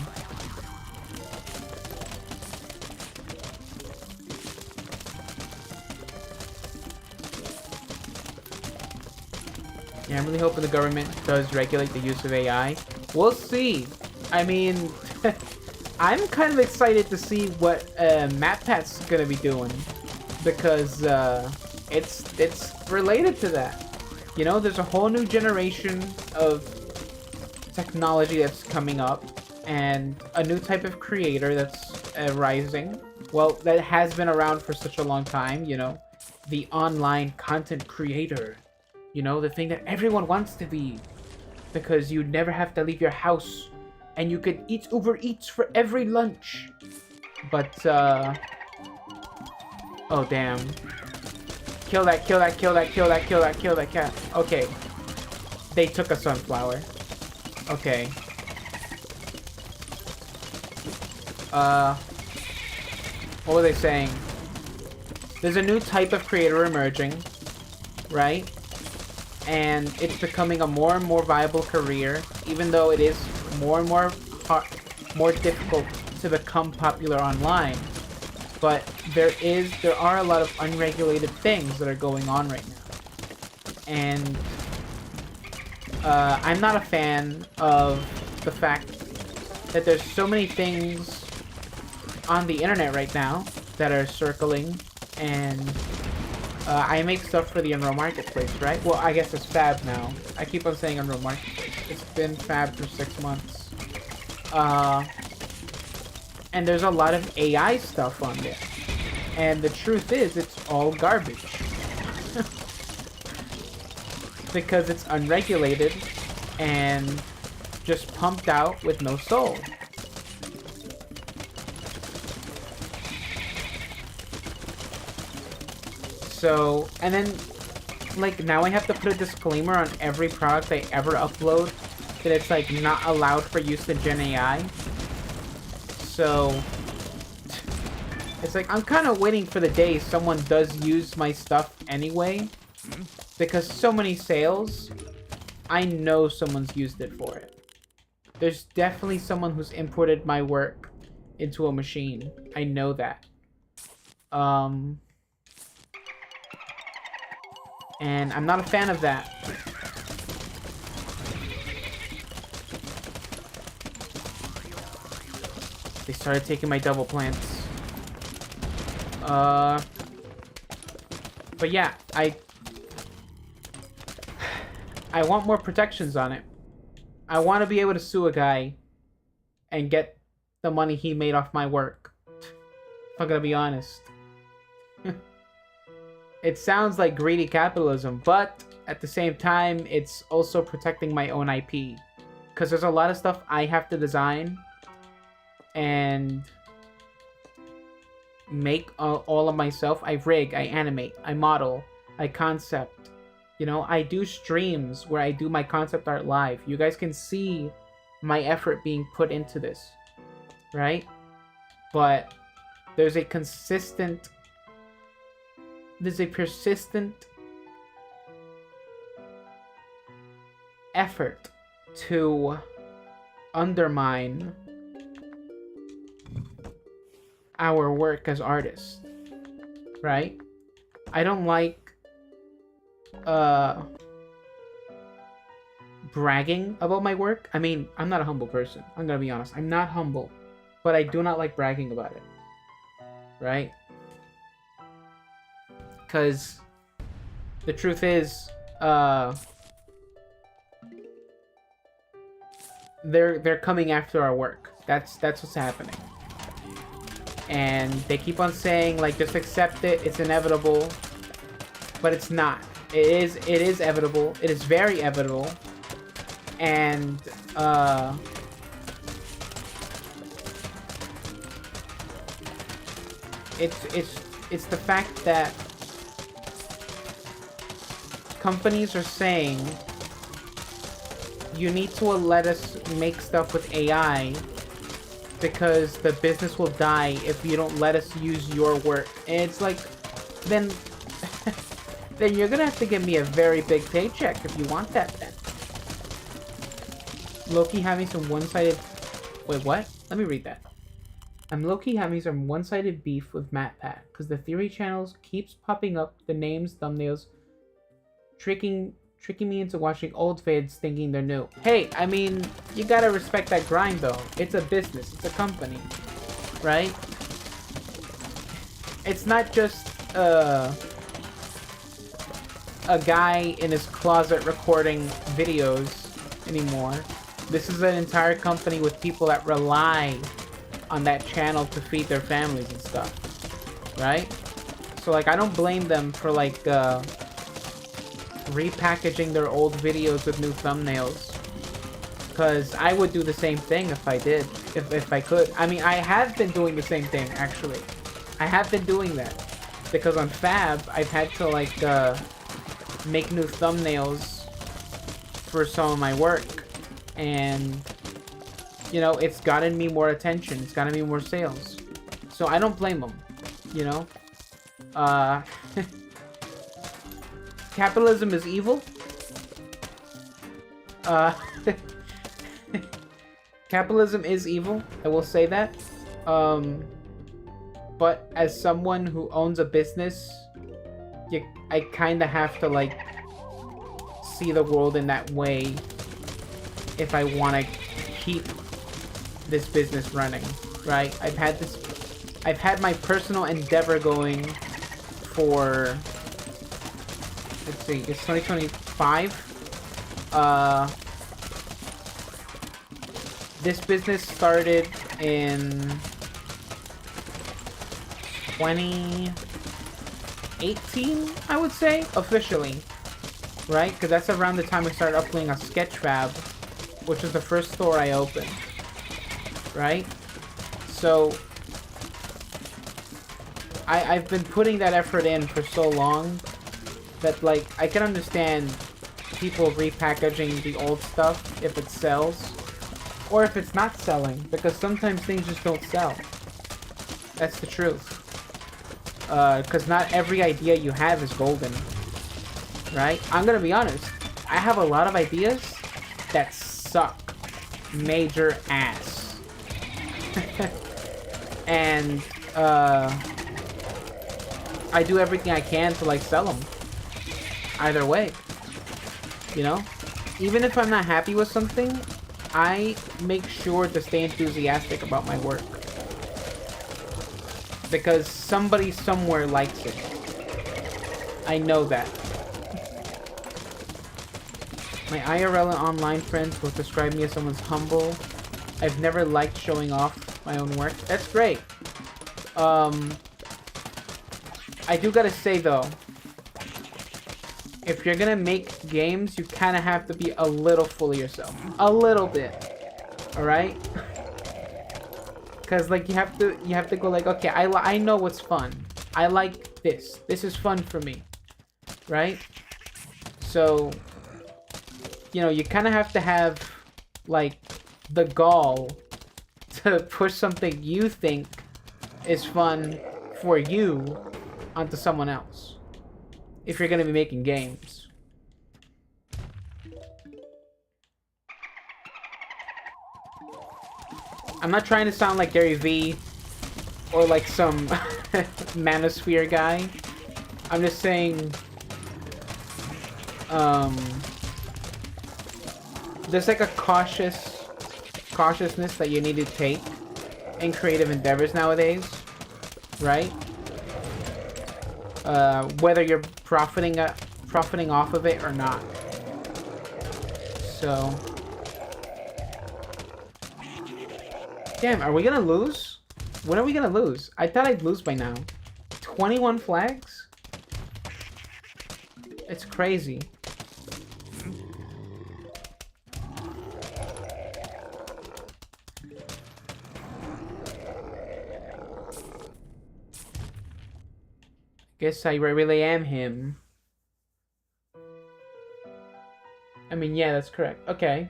Yeah, I'm really hoping the government does regulate the use of AI. We'll see. I mean, I'm kind of excited to see what MatPat's gonna be doing, because it's related to that. You know, there's a whole new generation of technology that's coming up, and a new type of creator that's rising. Well, that has been around for such a long time, you know, the online content creator. You know, the thing that everyone wants to be, because you never have to leave your house, and you could eat Uber Eats for every lunch. But, oh damn. Kill that, kill that, kill that, kill that, kill that, kill that cat. Okay. They took a sunflower. Okay. What were they saying? There's a new type of creator emerging, right? And it's becoming a more and more viable career, even though it is more and more difficult to become popular online. But there are a lot of unregulated things that are going on right now, and I'm not a fan of the fact that there's so many things on the internet right now that are circling, and I make stuff for the Unreal Marketplace, right? Well, I guess it's Fab now. I keep on saying Unreal Marketplace. It's been Fab for 6 months. And there's a lot of AI stuff on there. And the truth is, it's all garbage. Because it's unregulated and just pumped out with no soul. So, and then, like, now I have to put a disclaimer on every product I ever upload that it's, like, not allowed for use in Gen AI. So, it's like, I'm kind of waiting for the day someone does use my stuff anyway. Because so many sales, I know someone's used it for it. There's definitely someone who's imported my work into a machine. I know that. And I'm not a fan of that. They started taking my double plants. But yeah, I want more protections on it. I want to be able to sue a guy and get the money he made off my work. If I'm gonna be honest. It sounds like greedy capitalism, but at the same time, it's also protecting my own IP. Because there's a lot of stuff I have to design and make all of myself. I rig, I animate, I model, I concept. You know, I do streams where I do my concept art live. You guys can see my effort being put into this, right? But there's a persistent effort to undermine our work as artists, right? I don't like bragging about my work. I mean, I'm not a humble person. I'm gonna be honest. I'm not humble, but I do not like bragging about it, right? Because the truth is, they're coming after our work. That's what's happening. And they keep on saying, like, just accept it, it's inevitable. But it's not. It is inevitable. It is very inevitable. And it's the fact that companies are saying you need to let us make stuff with AI because the business will die if you don't let us use your work. And it's like, then then you're gonna have to give me a very big paycheck if you want that then. Low-key having some one-sided... Wait, what? Let me read that. I'm low-key having some one-sided beef with MatPat because the theory channels keeps popping up the names, thumbnails, tricking me into watching old vids thinking they're new. Hey, I mean, you gotta respect that grind though. It's a business, it's a company, right? It's not just a guy in his closet recording videos anymore. This is an entire company with people that rely on that channel to feed their families and stuff, right? So like, I don't blame them for like repackaging their old videos with new thumbnails, because I would do the same thing if I did, if I could. I mean, I have been doing the same thing actually. I have been doing that because on Fab I've had to like make new thumbnails for some of my work, and you know, it's gotten me more attention, it's gotten me more sales, so I don't blame them, you know. Capitalism is evil. Capitalism is evil, I will say that. But as someone who owns a business, I kind of have to like see the world in that way if I want to keep this business running, right? I've had my personal endeavor going for, let's see, it's 2025. This business started in 2018, I would say, officially. Right? Because that's around the time I started uploading on Sketchfab, which was the first store I opened. Right? So, I've been putting that effort in for so long that, like, I can understand people repackaging the old stuff if it sells. Or if it's not selling, because sometimes things just don't sell. That's the truth. Because not every idea you have is golden. Right? I'm gonna be honest. I have a lot of ideas that suck major ass. And, I do everything I can to, like, sell them. Either way. You know? Even if I'm not happy with something, I make sure to stay enthusiastic about my work. Because somebody somewhere likes it. I know that. My IRL and online friends will describe me as someone's humble. I've never liked showing off my own work. That's great. I do gotta say though, if you're gonna make games, you kind of have to be a little full of yourself. A little bit. Alright? Because, like, you have to go like, okay, I know what's fun. I like this. This is fun for me. Right? So, you know, you kind of have to have, like, the gall to push something you think is fun for you onto someone else. If you're gonna be making games. I'm not trying to sound like Gary Vee or like some manosphere guy. I'm just saying there's like a cautiousness that you need to take in creative endeavors nowadays, right? Whether you're profiting off of it or not. So, damn, are we gonna lose? When are we gonna lose? I thought I'd lose by now. 21 flags? It's crazy. Guess I really am him. I mean, yeah, that's correct. Okay.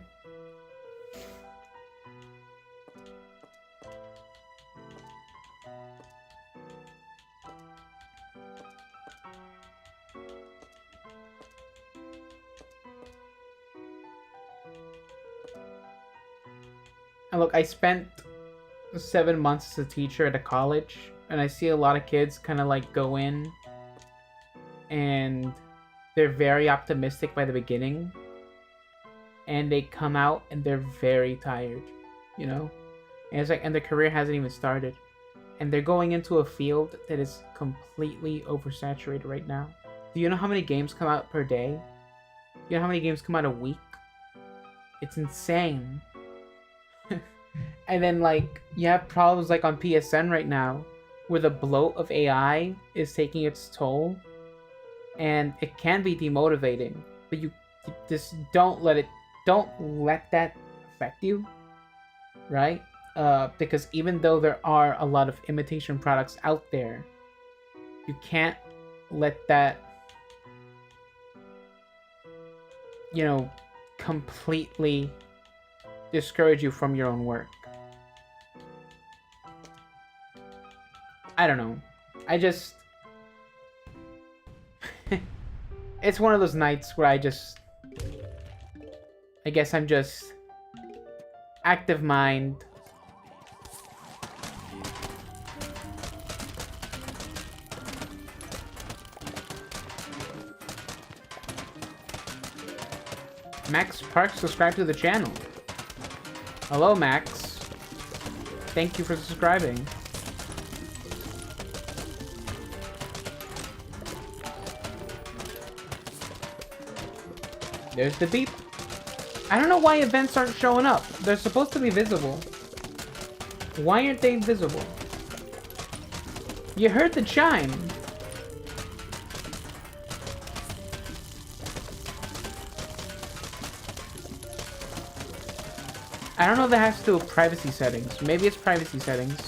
And look, I spent 7 months as a teacher at a college, and I see a lot of kids kind of like go in and they're very optimistic by the beginning, and they come out and they're very tired, you know? And it's like, and their career hasn't even started, and they're going into a field that is completely oversaturated right now. Do you know how many games come out per day? You know how many games come out a week? It's insane. And then, like, you have problems like on PSN right now, where the bloat of AI is taking its toll, and it can be demotivating. But you just don't let that affect you, right? Because even though there are a lot of imitation products out there, you can't let that, you know, completely discourage you from your own work. I don't know. I just... It's one of those nights where I guess I'm just... active mind. Max Park subscribed to the channel. Hello, Max. Thank you for subscribing. There's the beep. I don't know why events aren't showing up. They're supposed to be visible. Why aren't they visible? You heard the chime. I don't know if that has to do with privacy settings. Maybe it's privacy settings.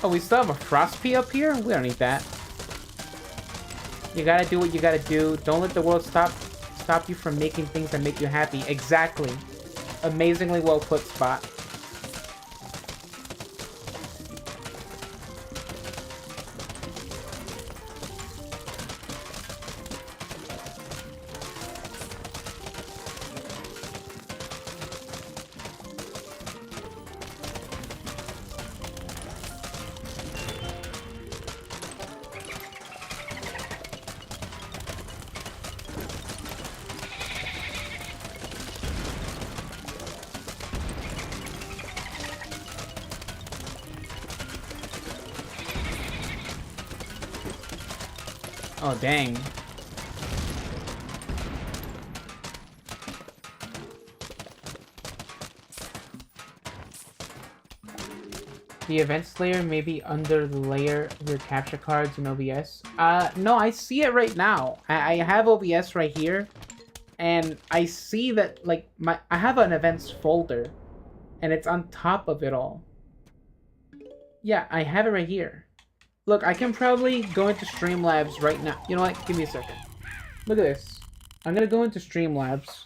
Oh, we still have a frost pea up here? We don't need that. You gotta do what you gotta do. Don't let the world stop you from making things that make you happy. Exactly. Amazingly well put, Spot. Oh, dang. The events layer may be under the layer of your capture cards in OBS. No, I see it right now. I have OBS right here. And I see that, like, I have an events folder. And it's on top of it all. Yeah, I have it right here. Look, I can probably go into Streamlabs right now. You know what? Give me a second. Look at this. I'm gonna go into Streamlabs.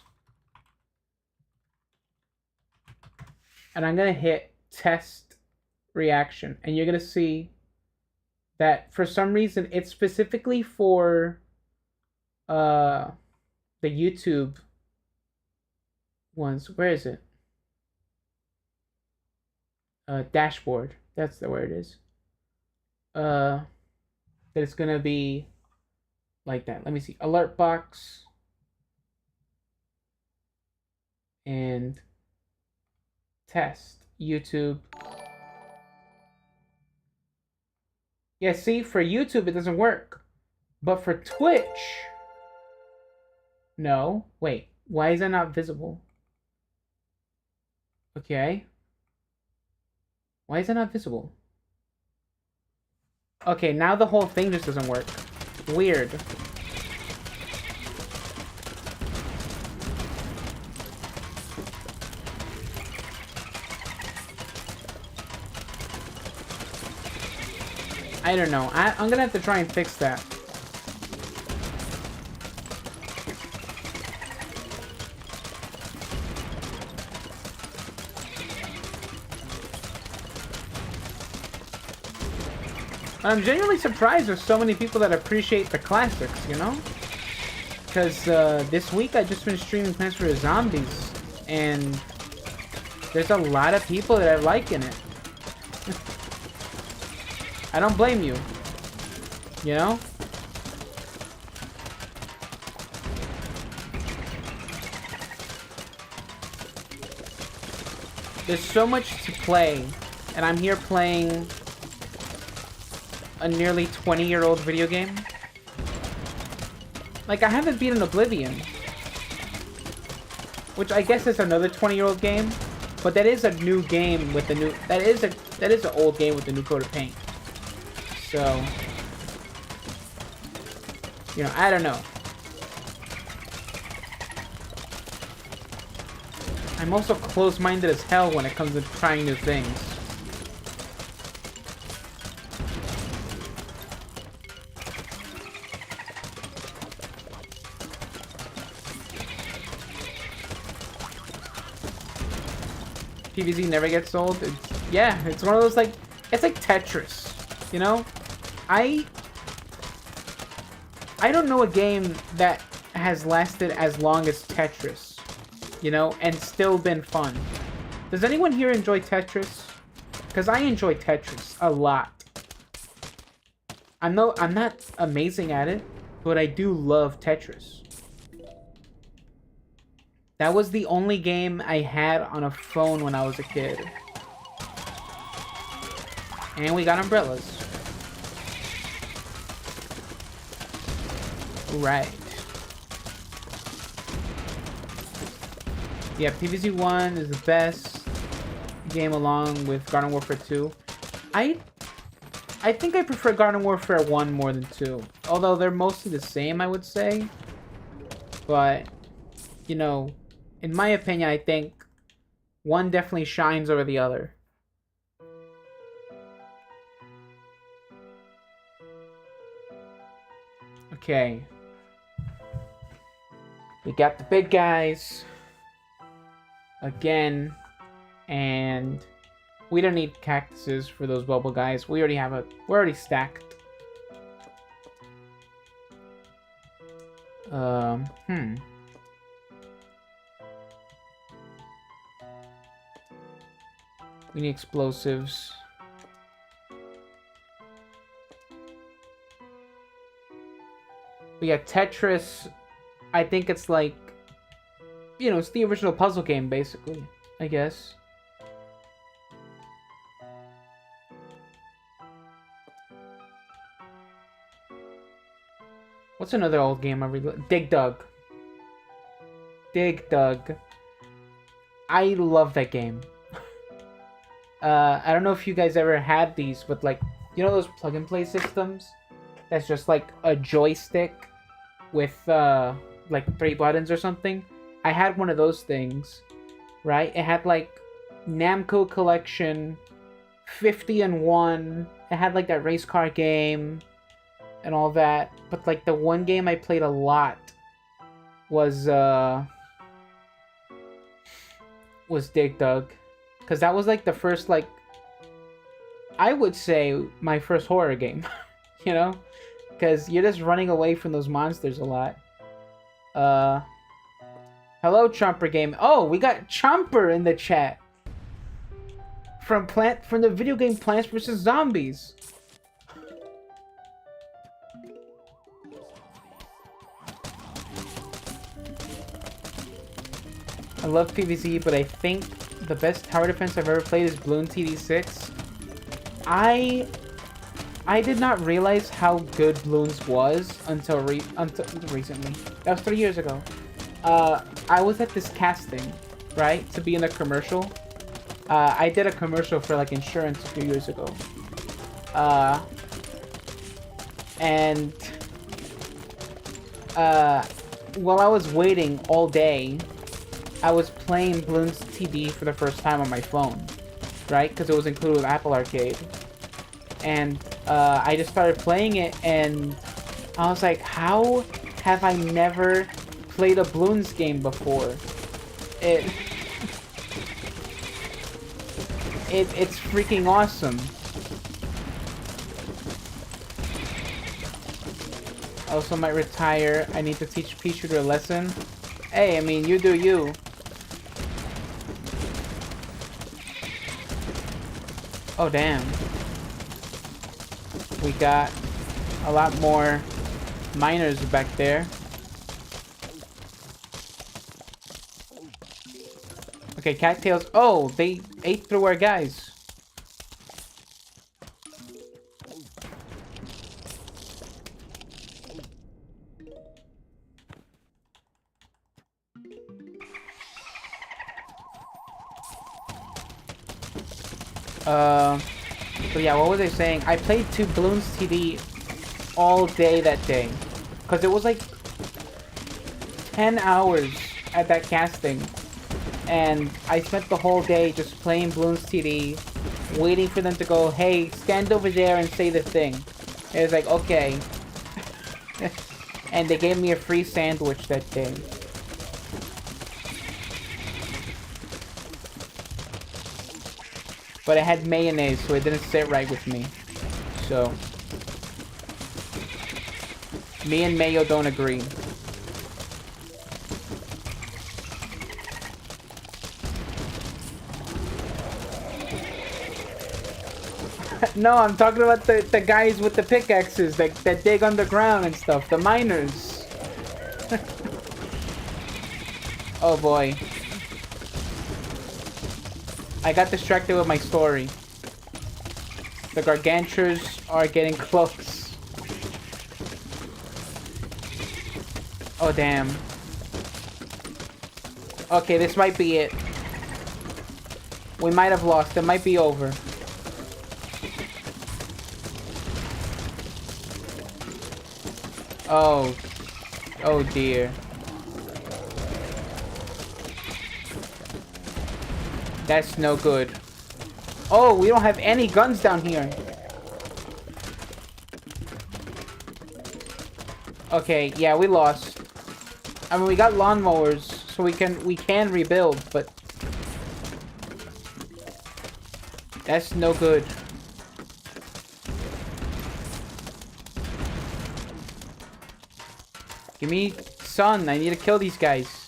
And I'm gonna hit test reaction. And you're gonna see that for some reason it's specifically for the YouTube ones. Where is it? Dashboard. That's where it is. That it's gonna be like that. Let me see. Alert box. And test. YouTube. Yeah, see, for YouTube it doesn't work. But for Twitch... No. Wait. Why is that not visible? Okay. Why is that not visible? Okay, now the whole thing just doesn't work. Weird. I don't know. I'm gonna have to try and fix that. I'm genuinely surprised there's so many people that appreciate the classics, you know? Because this week I just been streaming Plants vs. Zombies, and there's a lot of people that are liking it. I don't blame you. You know? There's so much to play, and I'm here playing a nearly 20-year-old video game. Like, I haven't beaten Oblivion, which I guess is another 20-year-old game, but that is a new game with the new... That is an old game with a new coat of paint. So, you know, I don't know. I'm also close-minded as hell when it comes to trying new things. PvZ never gets old. Yeah, it's one of those, like, it's like Tetris, you know? I don't know a game that has lasted as long as Tetris, you know, and still been fun. Does anyone here enjoy Tetris? Because I enjoy Tetris a lot. I'm not amazing at it, but I do love Tetris. That was the only game I had on a phone when I was a kid. And we got umbrellas. Right. Yeah, PvZ 1 is the best game along with Garden Warfare 2. I think I prefer Garden Warfare 1 more than 2. Although they're mostly the same, I would say. But, you know, in my opinion, I think one definitely shines over the other. Okay. We got the big guys. Again. And we don't need cactuses for those bubble guys. We already have we're already stacked. We need explosives. We got Tetris. I think it's like, you know, it's the original puzzle game, basically, I guess. What's another old game I really... Dig Dug. Dig Dug. I love that game. I don't know if you guys ever had these, but like, you know those plug-and-play systems? That's just like a joystick with like 3 buttons or something? I had one of those things, right? It had like Namco Collection, 50 and 1. It had like that race car game and all that. But like the one game I played a lot was Dig Dug. Because that was like the first, like, I would say my first horror game, you know? Because you're just running away from those monsters a lot. Hello, Chomper Game. Oh, we got Chomper in the chat. From the video game Plants vs. Zombies. I love PvZ, but I think the best tower defense I've ever played is Bloons TD6. I did not realize how good Bloons was until recently. That was 3 years ago. I was at this casting, right, to be in a commercial. I did a commercial for like insurance a few years ago. And while I was waiting all day, I was playing Bloons TD for the first time on my phone, right? Because it was included with Apple Arcade. And I just started playing it, and I was like, how have I never played a Bloons game before? It's freaking awesome. I also might retire. I need to teach P-Shooter a lesson. Hey, I mean, you do you. Oh, damn. We got a lot more miners back there. Okay, cattails. Oh, they ate through our guys. So yeah, what was I saying? I played Bloons TD all day that day. Because it was like 10 hours at that casting. And I spent the whole day just playing Bloons TD, waiting for them to go, hey, stand over there and say the thing. And it was like, okay. And they gave me a free sandwich that day. But it had mayonnaise, so it didn't sit right with me. So, me and mayo don't agree. No, I'm talking about the guys with the pickaxes that dig underground and stuff. The miners. Oh boy. I got distracted with my story. The Gargantures are getting close. Oh, damn. Okay, this might be it. We might have lost. It might be over. Oh. Oh, dear. That's no good. Oh, we don't have any guns down here. Okay, yeah, we lost. I mean, we got lawnmowers, so we can rebuild, but that's no good. Give me sun. I need to kill these guys.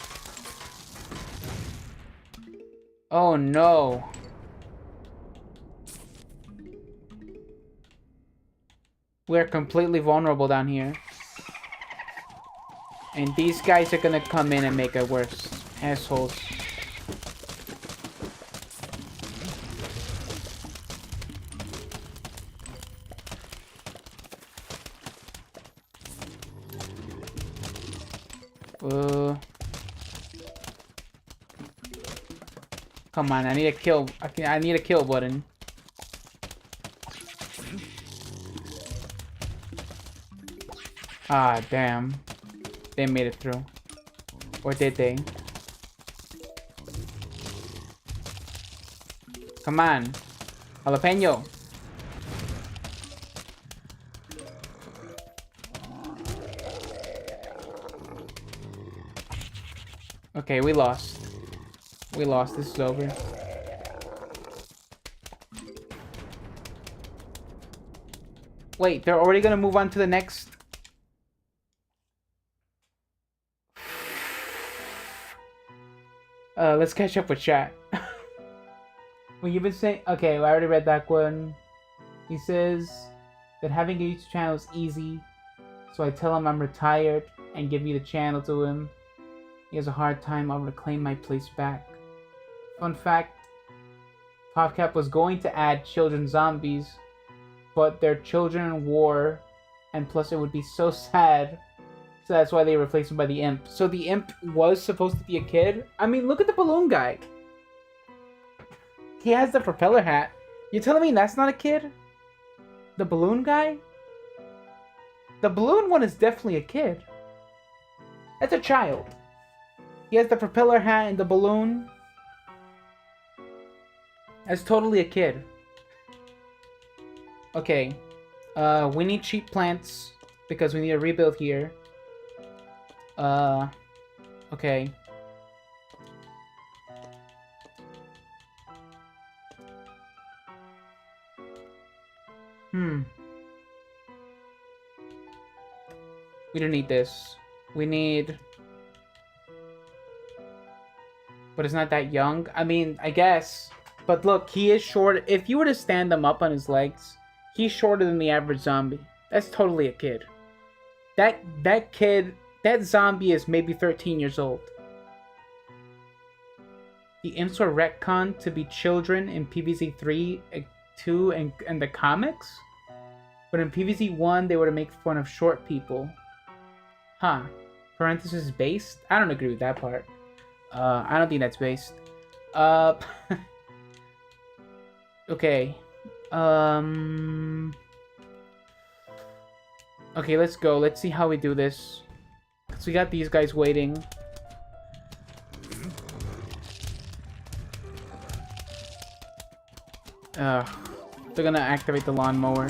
Oh no. We're completely vulnerable down here. And these guys are gonna come in and make it worse. Assholes. Come on, I need a kill. I need a kill button. Ah, damn. They made it through. Or did they? Come on. Jalapeno. Okay, we lost. We lost. This is over. Wait, they're already gonna move on to the next... let's catch up with chat. Well, you've been saying... Okay, well, I already read that one. He says that having a YouTube channel is easy, so I tell him I'm retired and give me the channel to him. He has a hard time. I'll reclaim my place back. Fun fact, PopCap was going to add children zombies, but they're children in war, and plus it would be so sad. So that's why they replaced him by the imp. So the imp was supposed to be a kid? I mean, look at the balloon guy. He has the propeller hat. You're telling me that's not a kid? The balloon guy? The balloon one is definitely a kid. That's a child. He has the propeller hat and the balloon. That's totally a kid. Okay. We need cheap plants because we need a rebuild here. Okay. We don't need this. We need... But it's not that young. I mean, I guess. But look, he is short. If you were to stand him up on his legs, he's shorter than the average zombie. That's totally a kid. That zombie is maybe 13 years old. The imps were retconned to be children in PvZ 3, 2, and the comics? But in PvZ 1, they were to make fun of short people. Huh. Parenthesis based? I don't agree with that part. I don't think that's based. Okay. Okay, let's go. Let's see how we do this. So we got these guys waiting. They're gonna activate the lawnmower.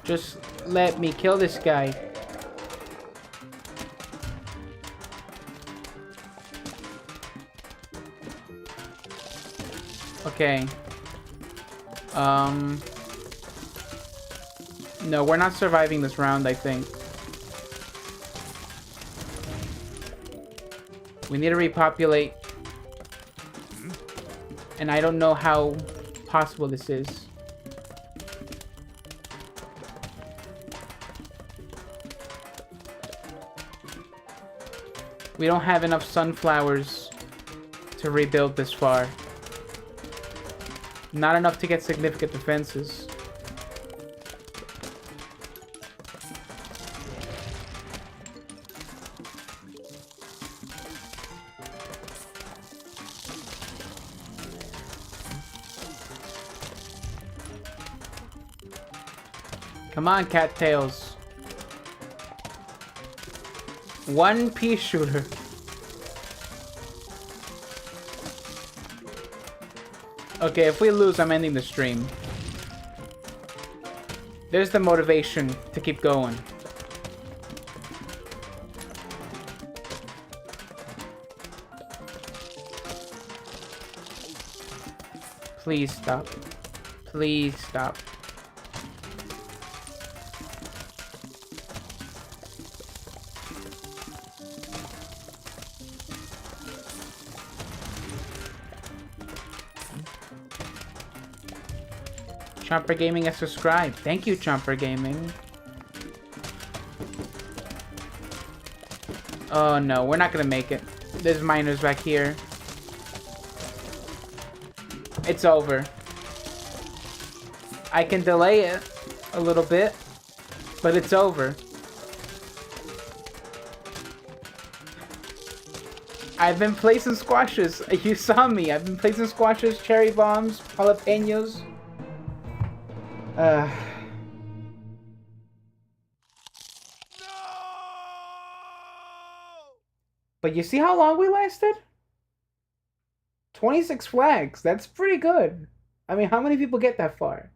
Just let me kill this guy. Okay. No, we're not surviving this round, I think. We need to repopulate. And I don't know how possible this is. We don't have enough sunflowers to rebuild this far. Not enough to get significant defenses. Come on, cattails. One pea shooter. Okay, if we lose, I'm ending the stream. There's the motivation to keep going. Please stop. Please stop. Chomper Gaming has subscribed. Thank you, Chomper Gaming. Oh no, we're not gonna make it. There's miners back here. It's over. I can delay it a little bit, but it's over. I've been placing squashes. You saw me. I've been placing squashes, cherry bombs, jalapenos. No! But you see how long we lasted? 26 flags. That's pretty good. I mean, how many people get that far?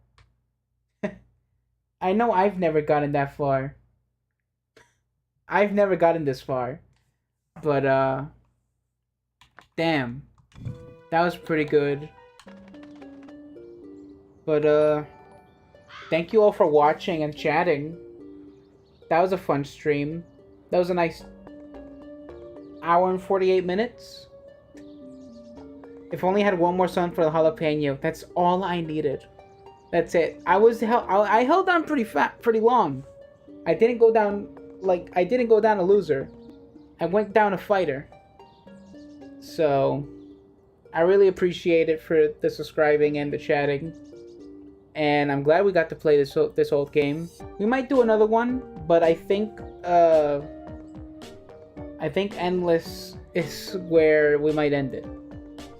I know I've never gotten that far. I've never gotten this far. But, damn. That was pretty good. But, thank you all for watching and chatting. That was a fun stream. That was a nice hour and 48 minutes. If only I had one more song for the jalapeno. That's all I needed. That's it. I held on pretty long. I didn't go down a loser. I went down a fighter. So I really appreciate it for the subscribing and the chatting. And I'm glad we got to play this old game. We might do another one, but I think Endless is where we might end it.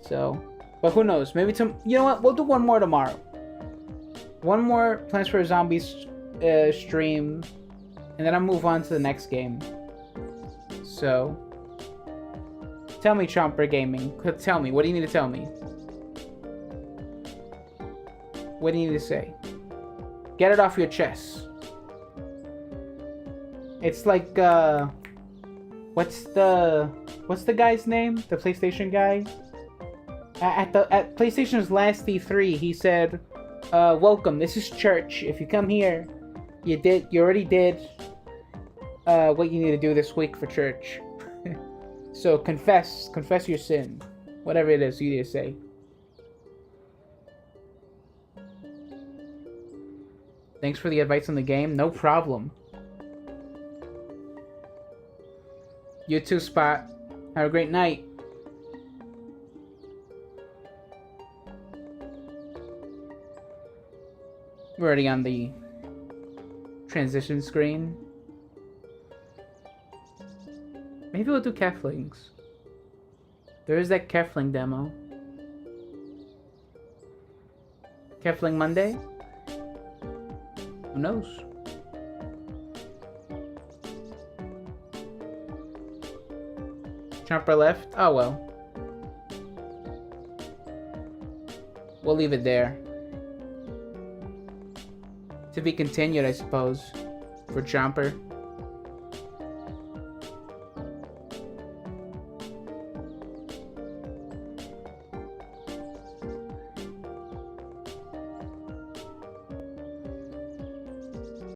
So, but who knows? Maybe you know what? We'll do one more tomorrow. One more Plants vs Zombies stream, and then I'll move on to the next game. So, tell me, Chomper Gaming. Tell me. What do you need to tell me? What do you need to say? Get it off your chest. It's like, what's the guy's name? The PlayStation guy? At PlayStation's last E3, he said, welcome, this is church. If you come here, you already did what you need to do this week for church. So confess your sin. Whatever it is you need to say. Thanks for the advice on the game. No problem. You too, Spot. Have a great night. We're already on the transition screen. Maybe we'll do Keflings. There is that Kefling demo. Kefling Monday? Who knows? Chomper left? Oh well. We'll leave it there. To be continued, I suppose, for Chomper.